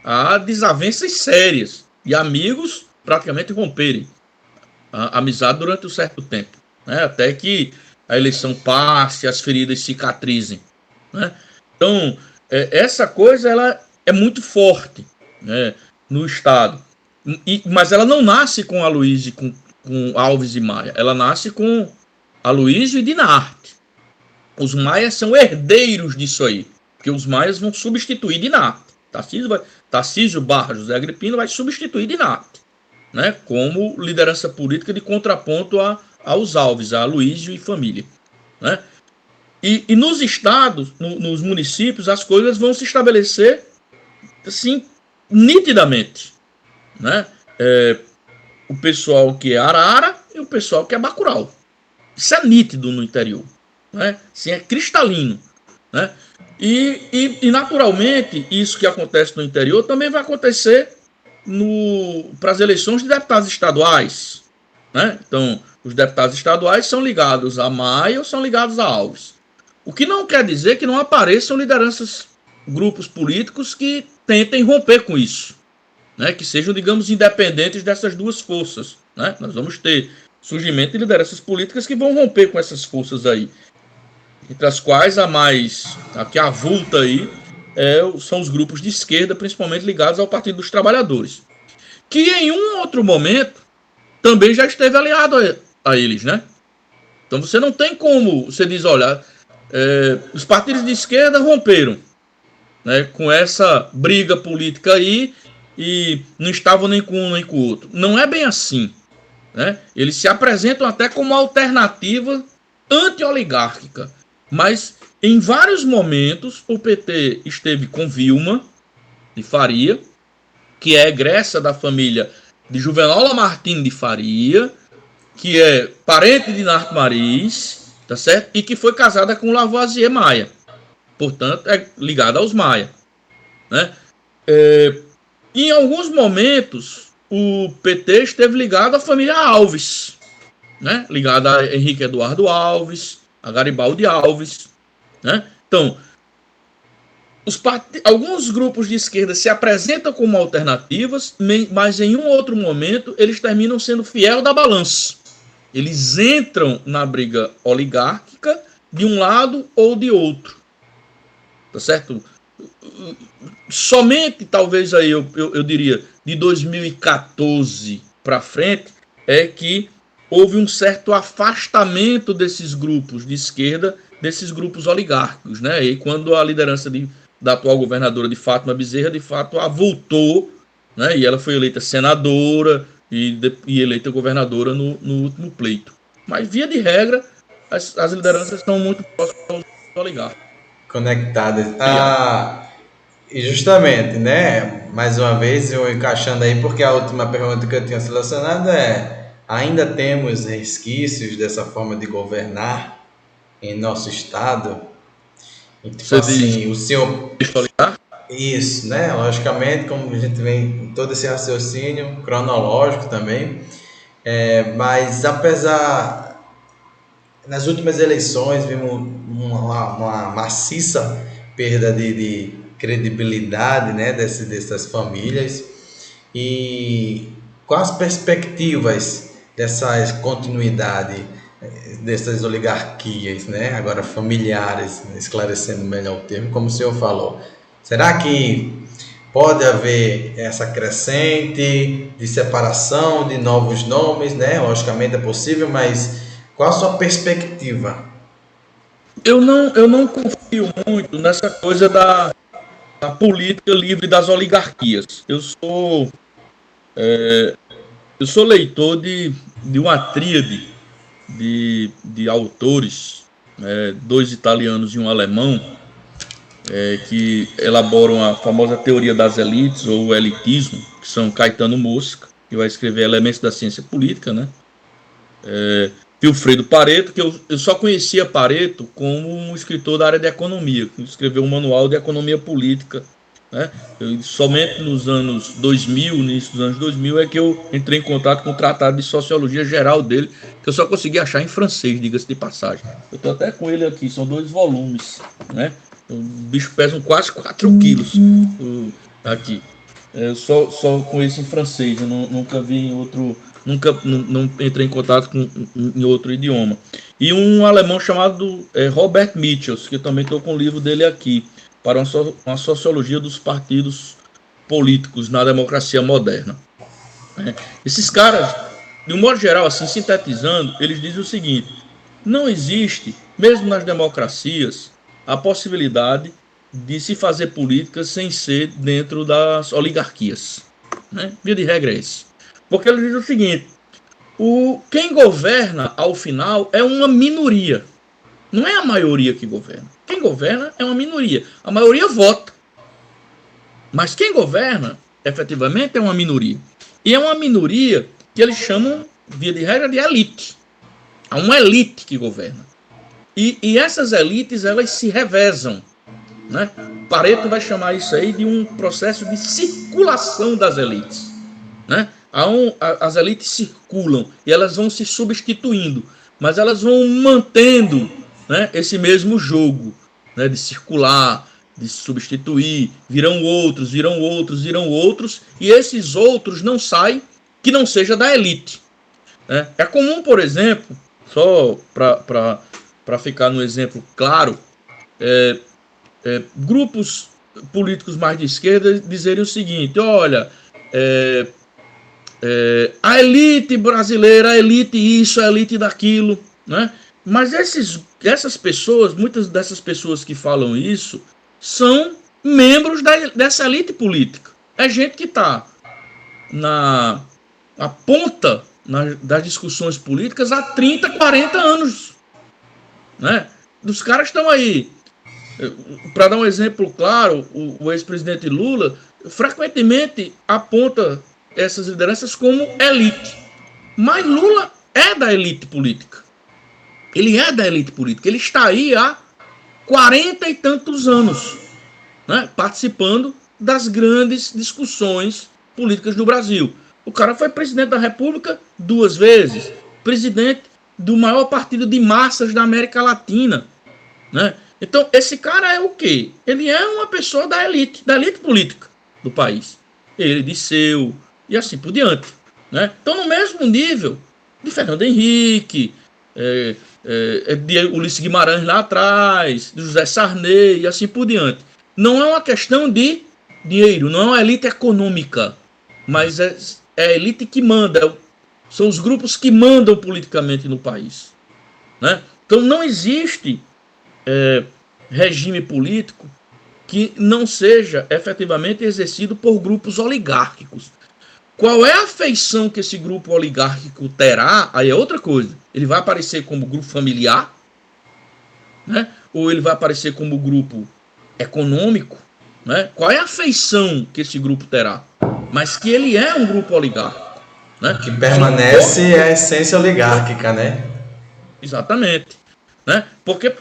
há desavenças sérias e amigos praticamente romperem a amizade durante um certo tempo, né? Até que a eleição passe, as feridas cicatrizem, né? Então, essa coisa ela é muito forte, né, no Estado. Mas ela não nasce com Aloysio, com Alves e Maia. Ela nasce com Aloysio e Dinarte. Os Maias são herdeiros disso aí. Porque os Maias vão substituir Dinarte. Tarcísio Barra José Agripino vai substituir Dinarte, né, como liderança política de contraponto aos Alves, a Aloysio e família, né? E nos estados, nos municípios, as coisas vão se estabelecer assim, nitidamente, né? O pessoal que é Arara e o pessoal que é Bacurau. Isso é nítido no interior, né? Assim, é cristalino, né? E naturalmente, isso que acontece no interior também vai acontecer para as eleições de deputados estaduais, né? Então, os deputados estaduais são ligados a Maia ou são ligados a Alves. O que não quer dizer que não apareçam lideranças, grupos políticos que tentem romper com isso, né? Que sejam, digamos, independentes dessas duas forças, né? Nós vamos ter surgimento de lideranças políticas que vão romper com essas forças aí, entre as quais a que avulta aí são os grupos de esquerda, principalmente ligados ao Partido dos Trabalhadores, que em um outro momento também já esteve aliado a eles, né? Então você não tem como, você diz, olha, os partidos de esquerda romperam, né, com essa briga política aí e não estavam nem com um nem com o outro. Não é bem assim, né? Eles se apresentam até como alternativa anti-oligárquica, mas em vários momentos o PT esteve com Vilma de Faria, que é egressa da família de Juvenal Lamartine de Faria, que é parente de Narco Mariz, tá certo? E que foi casada com Lavoisier Maia. Portanto, é ligada aos Maia, né? Em alguns momentos, o PT esteve ligado à família Alves, né? Ligado a Henrique Eduardo Alves, a Garibaldi Alves, né? Então, alguns grupos de esquerda se apresentam como alternativas, mas em um outro momento eles terminam sendo fiel da balança. Eles entram na briga oligárquica de um lado ou de outro, tá certo? Somente, talvez aí eu diria, de 2014 para frente, é que houve um certo afastamento desses grupos de esquerda, desses grupos oligárquicos, né? E quando a liderança da atual governadora de Fátima Bezerra, de fato, avultou, né? E ela foi eleita senadora e eleita governadora no último pleito. Mas, via de regra, as lideranças estão muito próximas aos oligarcas. Conectadas. E justamente, né? Mais uma vez, eu encaixando aí, porque a última pergunta que eu tinha selecionado ainda temos resquícios dessa forma de governar em nosso estado? E, tipo Você diz assim, o senhor... Isso, né? Logicamente, como a gente vem todo esse raciocínio cronológico também, mas apesar, nas últimas eleições vimos uma maciça perda de credibilidade, né, dessas famílias, e quais as perspectivas dessa continuidade dessas oligarquias, né, agora familiares, esclarecendo melhor o termo, como o senhor falou. Será que pode haver essa crescente de separação de novos nomes, né? Logicamente é possível, mas qual a sua perspectiva? Eu não confio muito nessa coisa da política livre das oligarquias. Eu sou leitor de uma tríade de autores, dois italianos e um alemão, que elaboram a famosa teoria das elites, ou o elitismo, que são Caetano Mosca, que vai escrever Elementos da Ciência Política, né? Vilfredo Pareto, que eu só conhecia Pareto como um escritor da área de economia, que escreveu um manual de economia política, né? Somente nos anos 2000, início dos anos 2000, é que eu entrei em contato com o Tratado de Sociologia Geral dele, que eu só consegui achar em francês, diga-se de passagem. Eu estou até com ele aqui, são 2 volumes, né? O bicho pesa quase 4 quilos aqui. Eu só conheço em francês, eu nunca vi em outro, nunca não entrei em contato em outro idioma. E um alemão chamado Robert Michels, que eu também estou com o livro dele aqui, para uma sociologia dos partidos políticos na democracia moderna. Esses caras, de um modo geral, assim, sintetizando, eles dizem o seguinte: não existe, mesmo nas democracias, a possibilidade de se fazer política sem ser dentro das oligarquias. Né? Via de regra é esse. Porque eles dizem o seguinte: quem governa, ao final, é uma minoria. Não é a maioria que governa. Quem governa é uma minoria. A maioria vota. Mas quem governa, efetivamente, é uma minoria. E é uma minoria que eles chamam, via de regra, de elite. Há uma elite que governa. E essas elites, elas se revezam. Né? Pareto vai chamar isso aí de um processo de circulação das elites. Né? As elites circulam e elas vão se substituindo, mas elas vão mantendo, né, esse mesmo jogo, né, de circular, de se substituir, virão outros, e esses outros não saem que não seja da elite. Né? É comum, por exemplo, só para ficar no exemplo claro, grupos políticos mais de esquerda dizerem o seguinte: olha, a elite brasileira, a elite isso, a elite daquilo, né? Mas essas pessoas, muitas dessas pessoas que falam isso, são membros dessa elite política. É gente que está na ponta das discussões políticas há 30, 40 anos. Né? Os caras estão aí. Para dar um exemplo claro, o ex-presidente Lula frequentemente aponta essas lideranças como elite. Mas Lula é da elite política. Ele é da elite política. Ele está aí há 40 e tantos anos, né, participando das grandes discussões políticas do Brasil. O cara foi presidente da República 2 vezes, presidente do maior partido de massas da América Latina. Né? Então, esse cara é o quê? Ele é uma pessoa da elite política do país. Ele disseu, e assim por diante. Né? Então, no mesmo nível de Fernando Henrique, de Ulisses Guimarães lá atrás, de José Sarney e assim por diante. Não é uma questão de dinheiro, não é uma elite econômica, mas é a elite que manda, são os grupos que mandam politicamente no país. Né? Então não existe regime político que não seja efetivamente exercido por grupos oligárquicos. Qual é a feição que esse grupo oligárquico terá? Aí é outra coisa. Ele vai aparecer como grupo familiar, né? Ou ele vai aparecer como grupo econômico, né? Qual é a feição que esse grupo terá? Mas que ele é um grupo oligárquico, né? Que permanece a essência oligárquica, né? Exatamente, né? Porque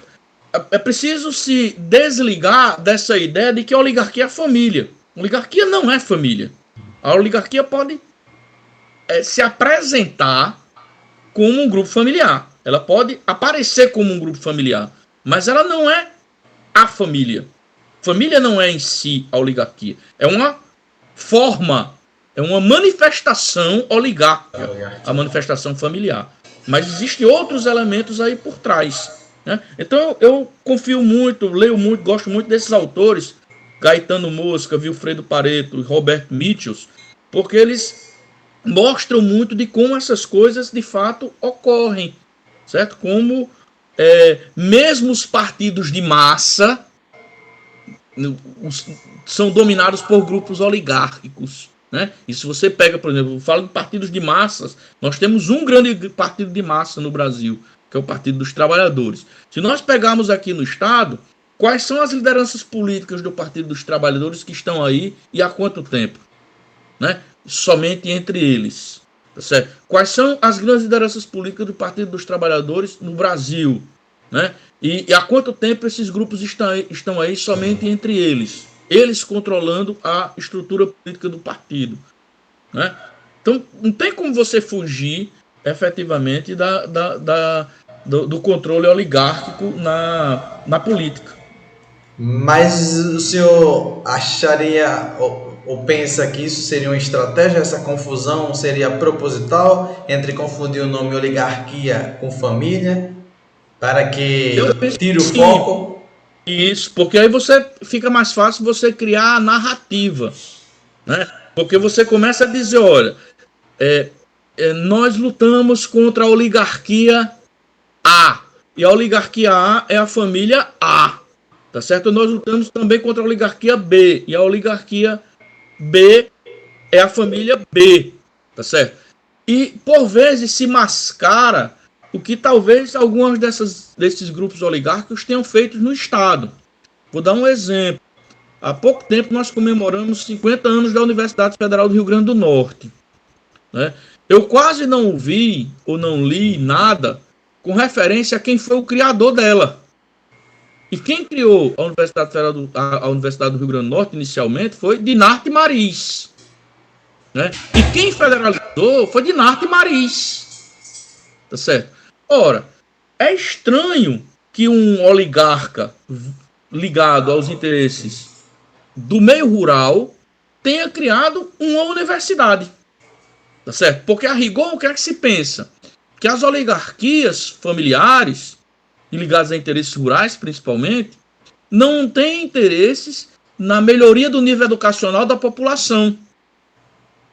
é preciso se desligar dessa ideia de que a oligarquia é família. A oligarquia não é família. A oligarquia pode se apresentar como um grupo familiar. Ela pode aparecer como um grupo familiar, mas ela não é a família. Família não é em si a oligarquia. É uma forma, é uma manifestação oligárquica, a manifestação familiar. Mas existem outros elementos aí por trás. Né? Então eu confio muito, leio muito, gosto muito desses autores, Caetano Mosca, Vilfredo Pareto e Robert Michels, porque eles mostram muito de como essas coisas de fato ocorrem, certo? Como mesmo os partidos de massa são dominados por grupos oligárquicos, né? E se você pega, por exemplo, eu falo de partidos de massas, nós temos um grande partido de massa no Brasil, que é o Partido dos Trabalhadores. Se nós pegarmos aqui no Estado, quais são as lideranças políticas do Partido dos Trabalhadores que estão aí e há quanto tempo? Né? Somente entre eles. Tá certo? Quais são as grandes lideranças políticas do Partido dos Trabalhadores no Brasil? Né? E há quanto tempo esses grupos estão aí somente entre eles? Eles controlando a estrutura política do partido. Né? Então, não tem como você fugir efetivamente do controle oligárquico na política. Mas o senhor acharia ou pensa que isso seria uma estratégia? Essa confusão seria proposital entre confundir o nome oligarquia com família para que tire o foco? Isso, porque aí você fica mais fácil você criar a narrativa, né? Porque você começa a dizer, olha, nós lutamos contra a oligarquia A, e a oligarquia A é a família A, tá certo? Nós lutamos também contra a oligarquia B, e a oligarquia B é a família B, tá certo? E por vezes se mascara o que talvez alguns desses grupos oligárquicos tenham feito no Estado. Vou dar um exemplo. Há pouco tempo nós comemoramos 50 anos da Universidade Federal do Rio Grande do Norte. Né? Eu quase não ouvi ou não li nada com referência a quem foi o criador dela. E quem criou a Universidade do Rio Grande do Norte inicialmente foi Dinarte Marís. Né? E quem federalizou foi Dinarte Marís. Tá certo? Ora, é estranho que um oligarca ligado aos interesses do meio rural tenha criado uma universidade. Tá certo? Porque a rigor, o que é que se pensa? Que as oligarquias familiares, ligadas a interesses rurais principalmente, não têm interesses na melhoria do nível educacional da população,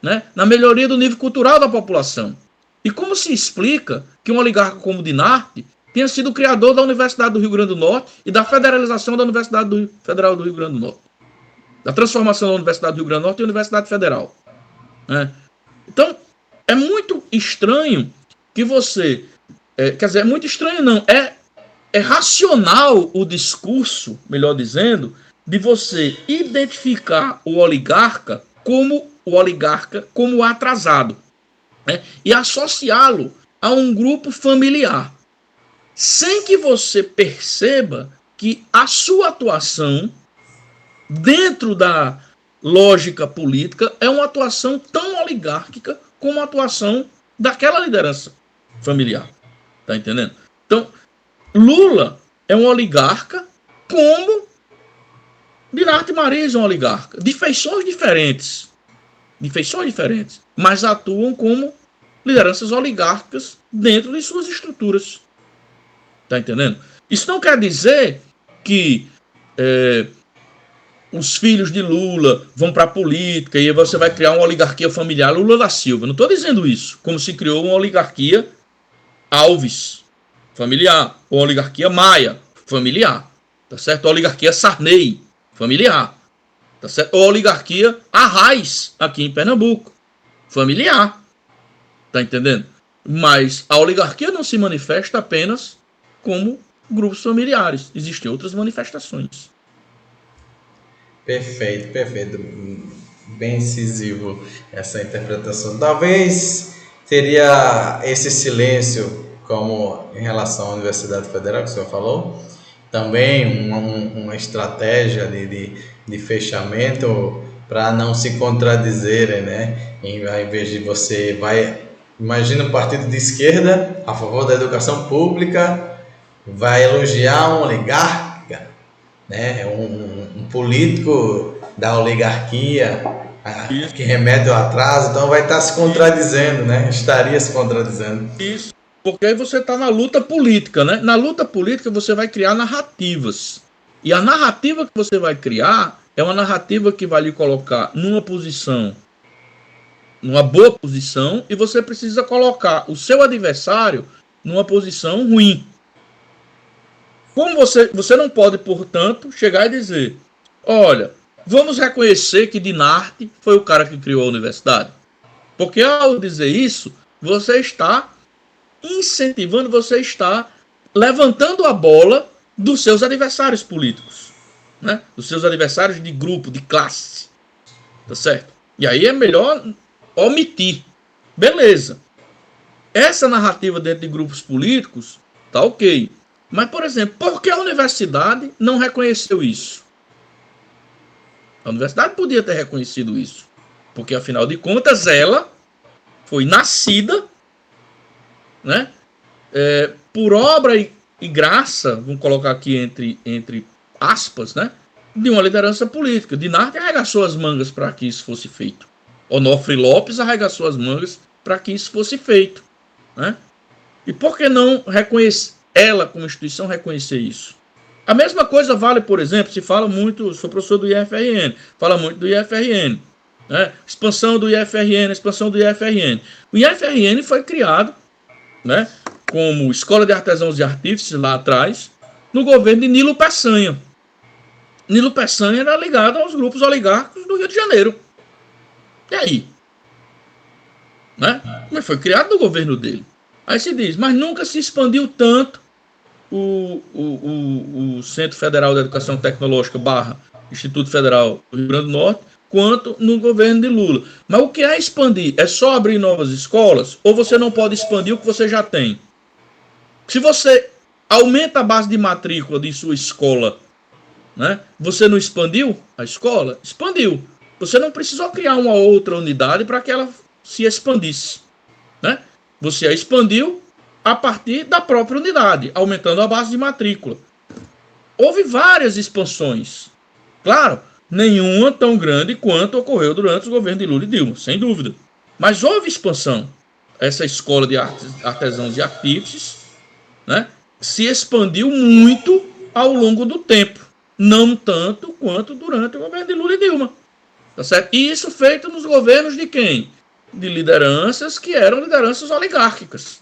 né? Na melhoria do nível cultural da população. E como se explica que um oligarca como Dinarte tenha sido o criador da Universidade do Rio Grande do Norte e da federalização da Universidade Federal do Rio Grande do Norte? Da transformação da Universidade do Rio Grande do Norte em Universidade Federal. Né? Então, é muito estranho que você... quer dizer, é muito estranho não. É racional o discurso, melhor dizendo, de você identificar o oligarca como atrasado. Né? E associá-lo a um grupo familiar. Sem que você perceba que a sua atuação dentro da lógica política é uma atuação tão oligárquica como a atuação daquela liderança familiar. Tá entendendo? Então, Lula é um oligarca como Dinarte Marís é um oligarca. De feições diferentes, mas atuam como lideranças oligárquicas dentro de suas estruturas. Tá entendendo? Isso não quer dizer que os filhos de Lula vão para a política e você vai criar uma oligarquia familiar Lula da Silva. Não estou dizendo isso. Como se criou uma oligarquia Alves, familiar. Ou uma oligarquia Maia, familiar. Tá certo? Ou oligarquia Sarney, familiar. Tá certo? Ou oligarquia Arraes, aqui em Pernambuco, familiar. Tá entendendo? Mas a oligarquia não se manifesta apenas como grupos familiares. Existem outras manifestações. Perfeito. Bem incisivo essa interpretação. Talvez seria esse silêncio, como em relação à Universidade Federal, que o senhor falou, também uma estratégia de fechamento para não se contradizerem, né? Em vez de você imagina um partido de esquerda a favor da educação pública, vai elogiar um oligarca, né? Um político da oligarquia que remete ao atraso, então vai estar se contradizendo, né? Estaria se contradizendo. Isso, porque aí você está na luta política, né? Na luta política você vai criar narrativas. E a narrativa que você vai criar é uma narrativa que vai lhe colocar numa boa posição, e você precisa colocar o seu adversário numa posição ruim. Como você não pode, portanto, chegar e dizer, olha, vamos reconhecer que Dinarte foi o cara que criou a universidade. Porque ao dizer isso, você está incentivando, você está levantando a bola dos seus adversários políticos, né? Dos seus adversários de grupo, de classe. Tá certo? E aí é melhor omitir. Beleza. Essa narrativa dentro de grupos políticos tá ok. Mas, por exemplo, por que a universidade não reconheceu isso? A universidade podia ter reconhecido isso. Porque, afinal de contas, ela foi nascida, né, por obra e graça, vamos colocar aqui entre aspas, né, de uma liderança política. Dinarte arregaçou as mangas para que isso fosse feito. Onofre Lopes arregaçou as mangas para que isso fosse feito, né? E por que não reconhecer ela como instituição reconhecer isso? A mesma coisa vale, por exemplo, se fala muito, sou professor do IFRN, fala muito do IFRN, né? Expansão do IFRN, expansão do IFRN. O IFRN foi criado, né, como Escola de Artesãos e Artífices lá atrás, no governo de Nilo Peçanha. Nilo Peçanha era ligado aos grupos oligárquicos do Rio de Janeiro. E aí? Né? Mas foi criado no governo dele. Aí se diz, mas nunca se expandiu tanto o Centro Federal de Educação Tecnológica / Instituto Federal do Rio Grande do Norte quanto no governo de Lula. Mas o que é expandir? É só abrir novas escolas? Ou você não pode expandir o que você já tem? Se você aumenta a base de matrícula de sua escola, né, você não expandiu a escola? Expandiu. Você não precisou criar uma outra unidade para que ela se expandisse, né? Você a expandiu a partir da própria unidade, aumentando a base de matrícula. Houve várias expansões. Claro, nenhuma tão grande quanto ocorreu durante o governo de Lula e Dilma, sem dúvida. Mas houve expansão. Essa escola de artesãos e artífices, né, se expandiu muito ao longo do tempo. Não tanto quanto durante o governo de Lula e Dilma. Tá certo? E isso feito nos governos de quem? De lideranças que eram lideranças oligárquicas.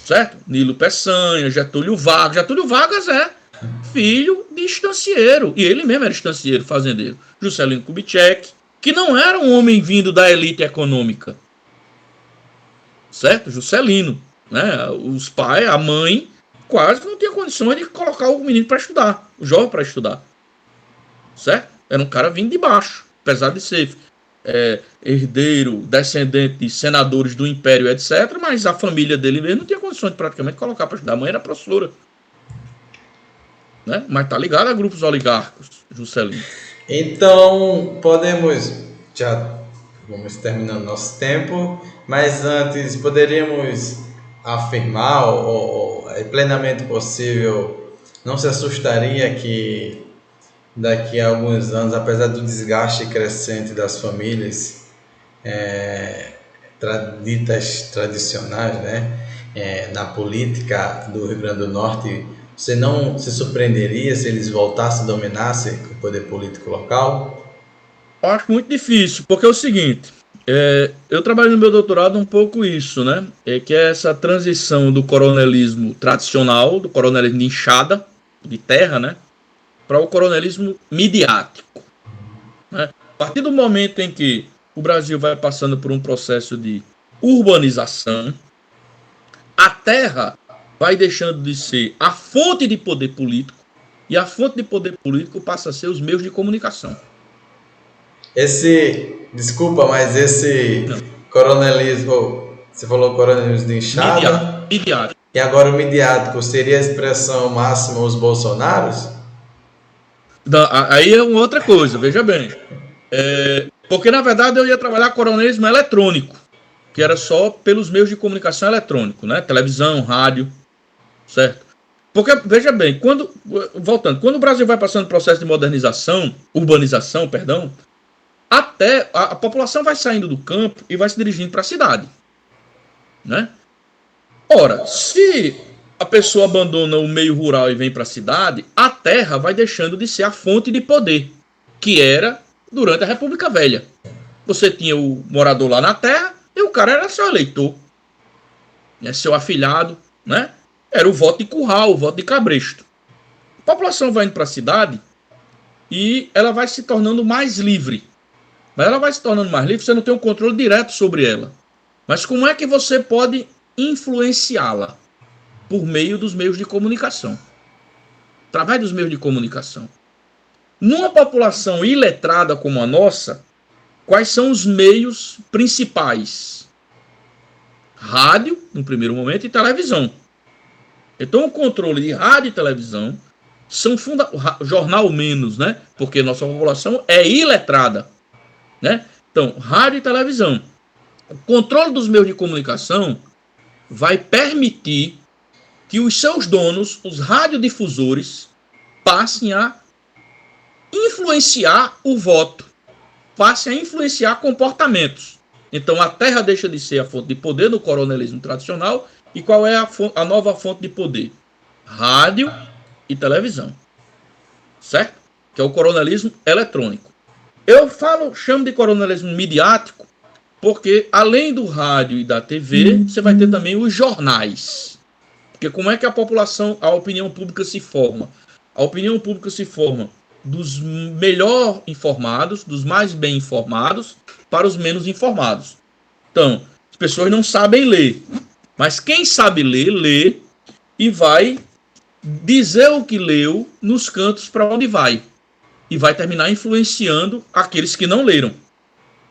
Certo? Nilo Peçanha, Getúlio Vargas. Getúlio Vargas é filho de estancieiro. E ele mesmo era estancieiro, fazendeiro. Juscelino Kubitschek, que não era um homem vindo da elite econômica. Certo? Juscelino. Né? Os pais, a mãe, quase não tinha condições de colocar o menino para estudar, o jovem para estudar. Certo? Era um cara vindo de baixo, apesar de ser herdeiro, descendente de senadores do Império, etc. Mas a família dele mesmo não tinha condições de praticamente colocar para estudar. A mãe era professora. Né? Mas tá ligado a grupos oligárquicos, Juscelino. Então, já vamos terminando nosso tempo, mas antes poderíamos afirmar, ou é plenamente possível, não se assustaria que daqui a alguns anos, apesar do desgaste crescente das famílias ditas tradicionais, né, na política do Rio Grande do Norte, você não se surpreenderia se eles voltassem a dominassem o poder político local? Eu acho muito difícil, porque é o seguinte, eu trabalho no meu doutorado um pouco isso, né, que é essa transição do coronelismo tradicional, do coronelismo de enxada, de terra, né, para o coronelismo midiático. Né? A partir do momento em que o Brasil vai passando por um processo de urbanização, a terra vai deixando de ser a fonte de poder político e a fonte de poder político passa a ser os meios de comunicação. Desculpa, mas esse coronelismo, você falou coronelismo de enxada, midiático. E agora o midiático seria a expressão máxima os bolsonaros? Aí é uma outra coisa, veja bem. Porque, na verdade, eu ia trabalhar coronelismo eletrônico, que era só pelos meios de comunicação eletrônico, né? Televisão, rádio, certo? Porque, veja bem, quando o Brasil vai passando por processo de urbanização, até a população vai saindo do campo e vai se dirigindo para a cidade, né? Ora, se a pessoa abandona o meio rural e vem para a cidade, a terra vai deixando de ser a fonte de poder, que era durante a República Velha. Você tinha o morador lá na terra e o cara era seu eleitor, né, seu afilhado, né? Era o voto de curral, o voto de cabresto. A população vai indo para a cidade, e ela vai se tornando mais livre. Mas ela vai se tornando mais livre, você não tem um controle direto sobre ela. Mas como é que você pode influenciá-la? Por meio dos meios de comunicação. Através dos meios de comunicação. Numa população iletrada como a nossa, quais são os meios principais? Rádio, no primeiro momento, e televisão. Então, o controle de rádio e televisão são jornal menos, né? Porque nossa população é iletrada, né? Então, rádio e televisão. O controle dos meios de comunicação vai permitir que os seus donos, os radiodifusores, passem a influenciar o voto, passem a influenciar comportamentos. Então, a terra deixa de ser a fonte de poder do coronelismo tradicional. E qual é a nova fonte de poder? Rádio e televisão. Certo? Que é o coronelismo eletrônico. Eu chamo de coronelismo midiático, porque além do rádio e da TV, você vai ter também os jornais. Porque como é que a opinião pública se forma? A opinião pública se forma dos melhor informados, dos mais bem informados, para os menos informados. Então, as pessoas não sabem ler. Mas quem sabe ler, lê e vai dizer o que leu nos cantos para onde vai. E vai terminar influenciando aqueles que não leram.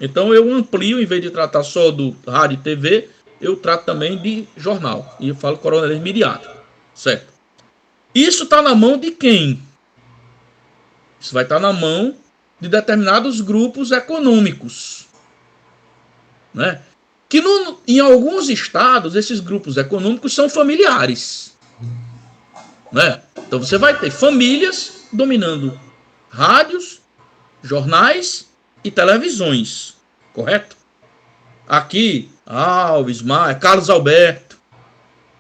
Então eu amplio, em vez de tratar só do rádio e TV, eu trato também de jornal. E eu falo coronelismo midiático. Certo? Isso está na mão de quem? Isso vai estar na mão de determinados grupos econômicos. Né? Que em alguns estados, esses grupos econômicos são familiares. Né? Então você vai ter famílias dominando rádios, jornais e televisões. Correto? Aqui, Alves, Maia, Carlos Alberto,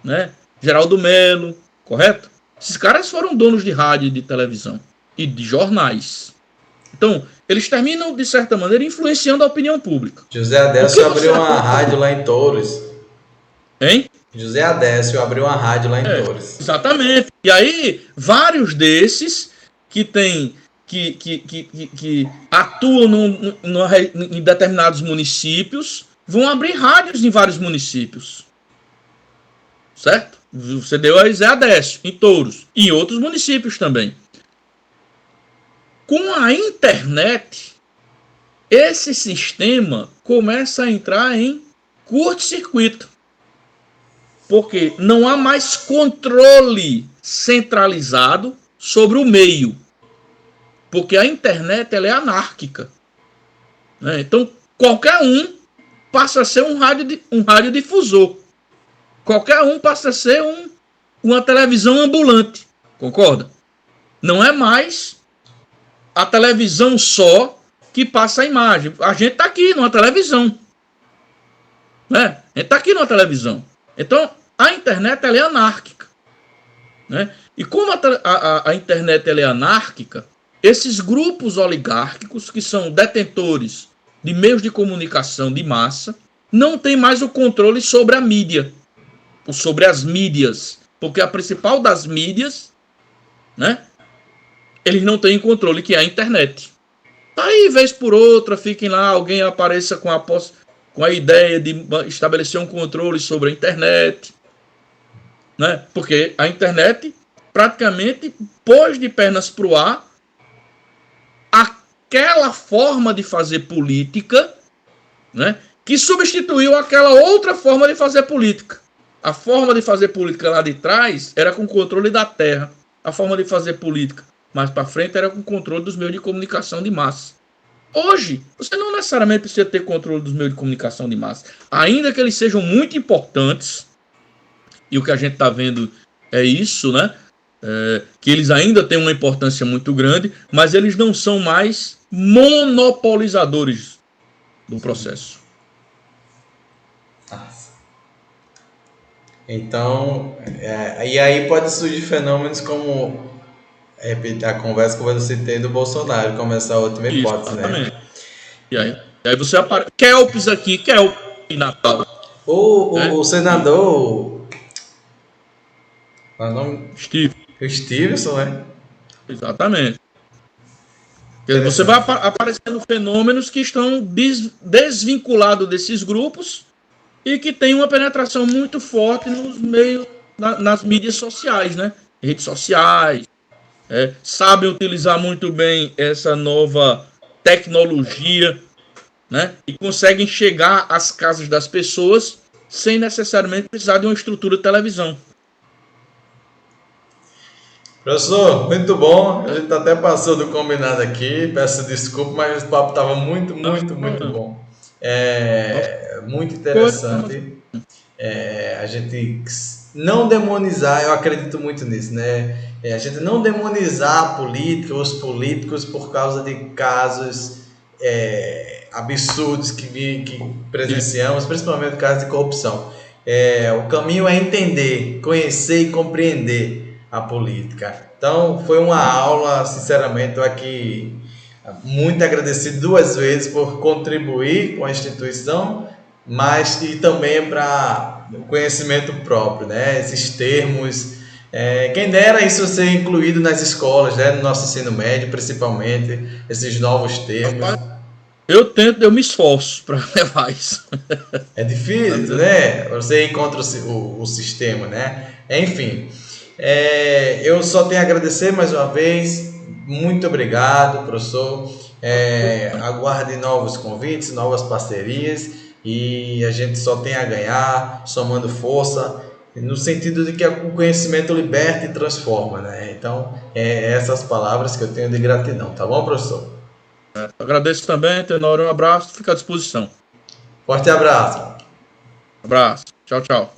né? Geraldo Melo, correto? Esses caras foram donos de rádio e de televisão e de jornais. Então, eles terminam, de certa maneira, influenciando a opinião pública. José Adécio abriu uma rádio lá em Touros. Hein? José Adécio abriu uma rádio lá em Touros. Exatamente. E aí, vários desses que têm que atuam em determinados municípios vão abrir rádios em vários municípios. Certo? Você deu a José Adécio, em Touros, e em outros municípios também. Com a internet, esse sistema começa a entrar em curto-circuito. Porque não há mais controle centralizado sobre o meio. Porque a internet ela é anárquica. Né? Então, qualquer um passa a ser um radiodifusor. Qualquer um passa a ser uma televisão ambulante. Concorda? Não é mais a televisão só que passa a imagem. A gente está aqui numa televisão. Né? A gente está aqui numa televisão. Então, a internet ela é anárquica. Né? E como a internet ela é anárquica, esses grupos oligárquicos, que são detentores de meios de comunicação de massa, não têm mais o controle sobre a mídia, ou sobre as mídias. Porque a principal das mídias, né, eles não têm controle, que é a internet. Aí, vez por outra, fiquem lá, alguém apareça com a ideia de estabelecer um controle sobre a internet. Né? Porque a internet praticamente pôs de pernas para o ar aquela forma de fazer política, né, que substituiu aquela outra forma de fazer política. A forma de fazer política lá de trás era com controle da terra. A forma de fazer política mais para frente era com controle dos meios de comunicação de massa. Hoje, você não necessariamente precisa ter controle dos meios de comunicação de massa. Ainda que eles sejam muito importantes, e o que a gente está vendo é isso, né? Que eles ainda têm uma importância muito grande, mas eles não são mais monopolizadores do processo. Então, e aí pode surgir fenômenos como a conversa que você tem do Bolsonaro, como essa última hipótese, exatamente. Né? E aí você aparece. Kelps aqui, Kelps em Natal. O senador. Qual é o nome? Steve. O Stevenson, né? Exatamente. Você vai aparecendo fenômenos que estão desvinculados desses grupos e que tem uma penetração muito forte nos meios, nas mídias sociais, né? Redes sociais, sabem utilizar muito bem essa nova tecnologia, né? E conseguem chegar às casas das pessoas sem necessariamente precisar de uma estrutura de televisão. Professor, muito bom. A gente até passou do combinado aqui. Peço desculpa, mas o papo estava muito bom. Muito interessante. A gente não demonizar, eu acredito muito nisso, né? A gente não demonizar a política, os políticos, por causa de casos absurdos que presenciamos, principalmente no caso de corrupção. O caminho é entender, conhecer e compreender a política. Então, foi uma aula, sinceramente, estou aqui muito agradecido 2 vezes por contribuir com a instituição, mas e também para o conhecimento próprio, né? Esses termos, quem dera isso ser incluído nas escolas, né? No nosso ensino médio, principalmente, esses novos termos. Eu me esforço para levar isso. É difícil, né? Você encontra o sistema, né? Enfim, eu só tenho a agradecer mais uma vez. Muito obrigado, professor. Aguarde novos convites, novas parcerias e a gente só tem a ganhar, somando força, no sentido de que o conhecimento liberta e transforma, né? Então, essas palavras que eu tenho de gratidão, tá bom, professor? Agradeço também, Tenório, um abraço, fica à disposição. Forte abraço. Abraço, tchau, tchau.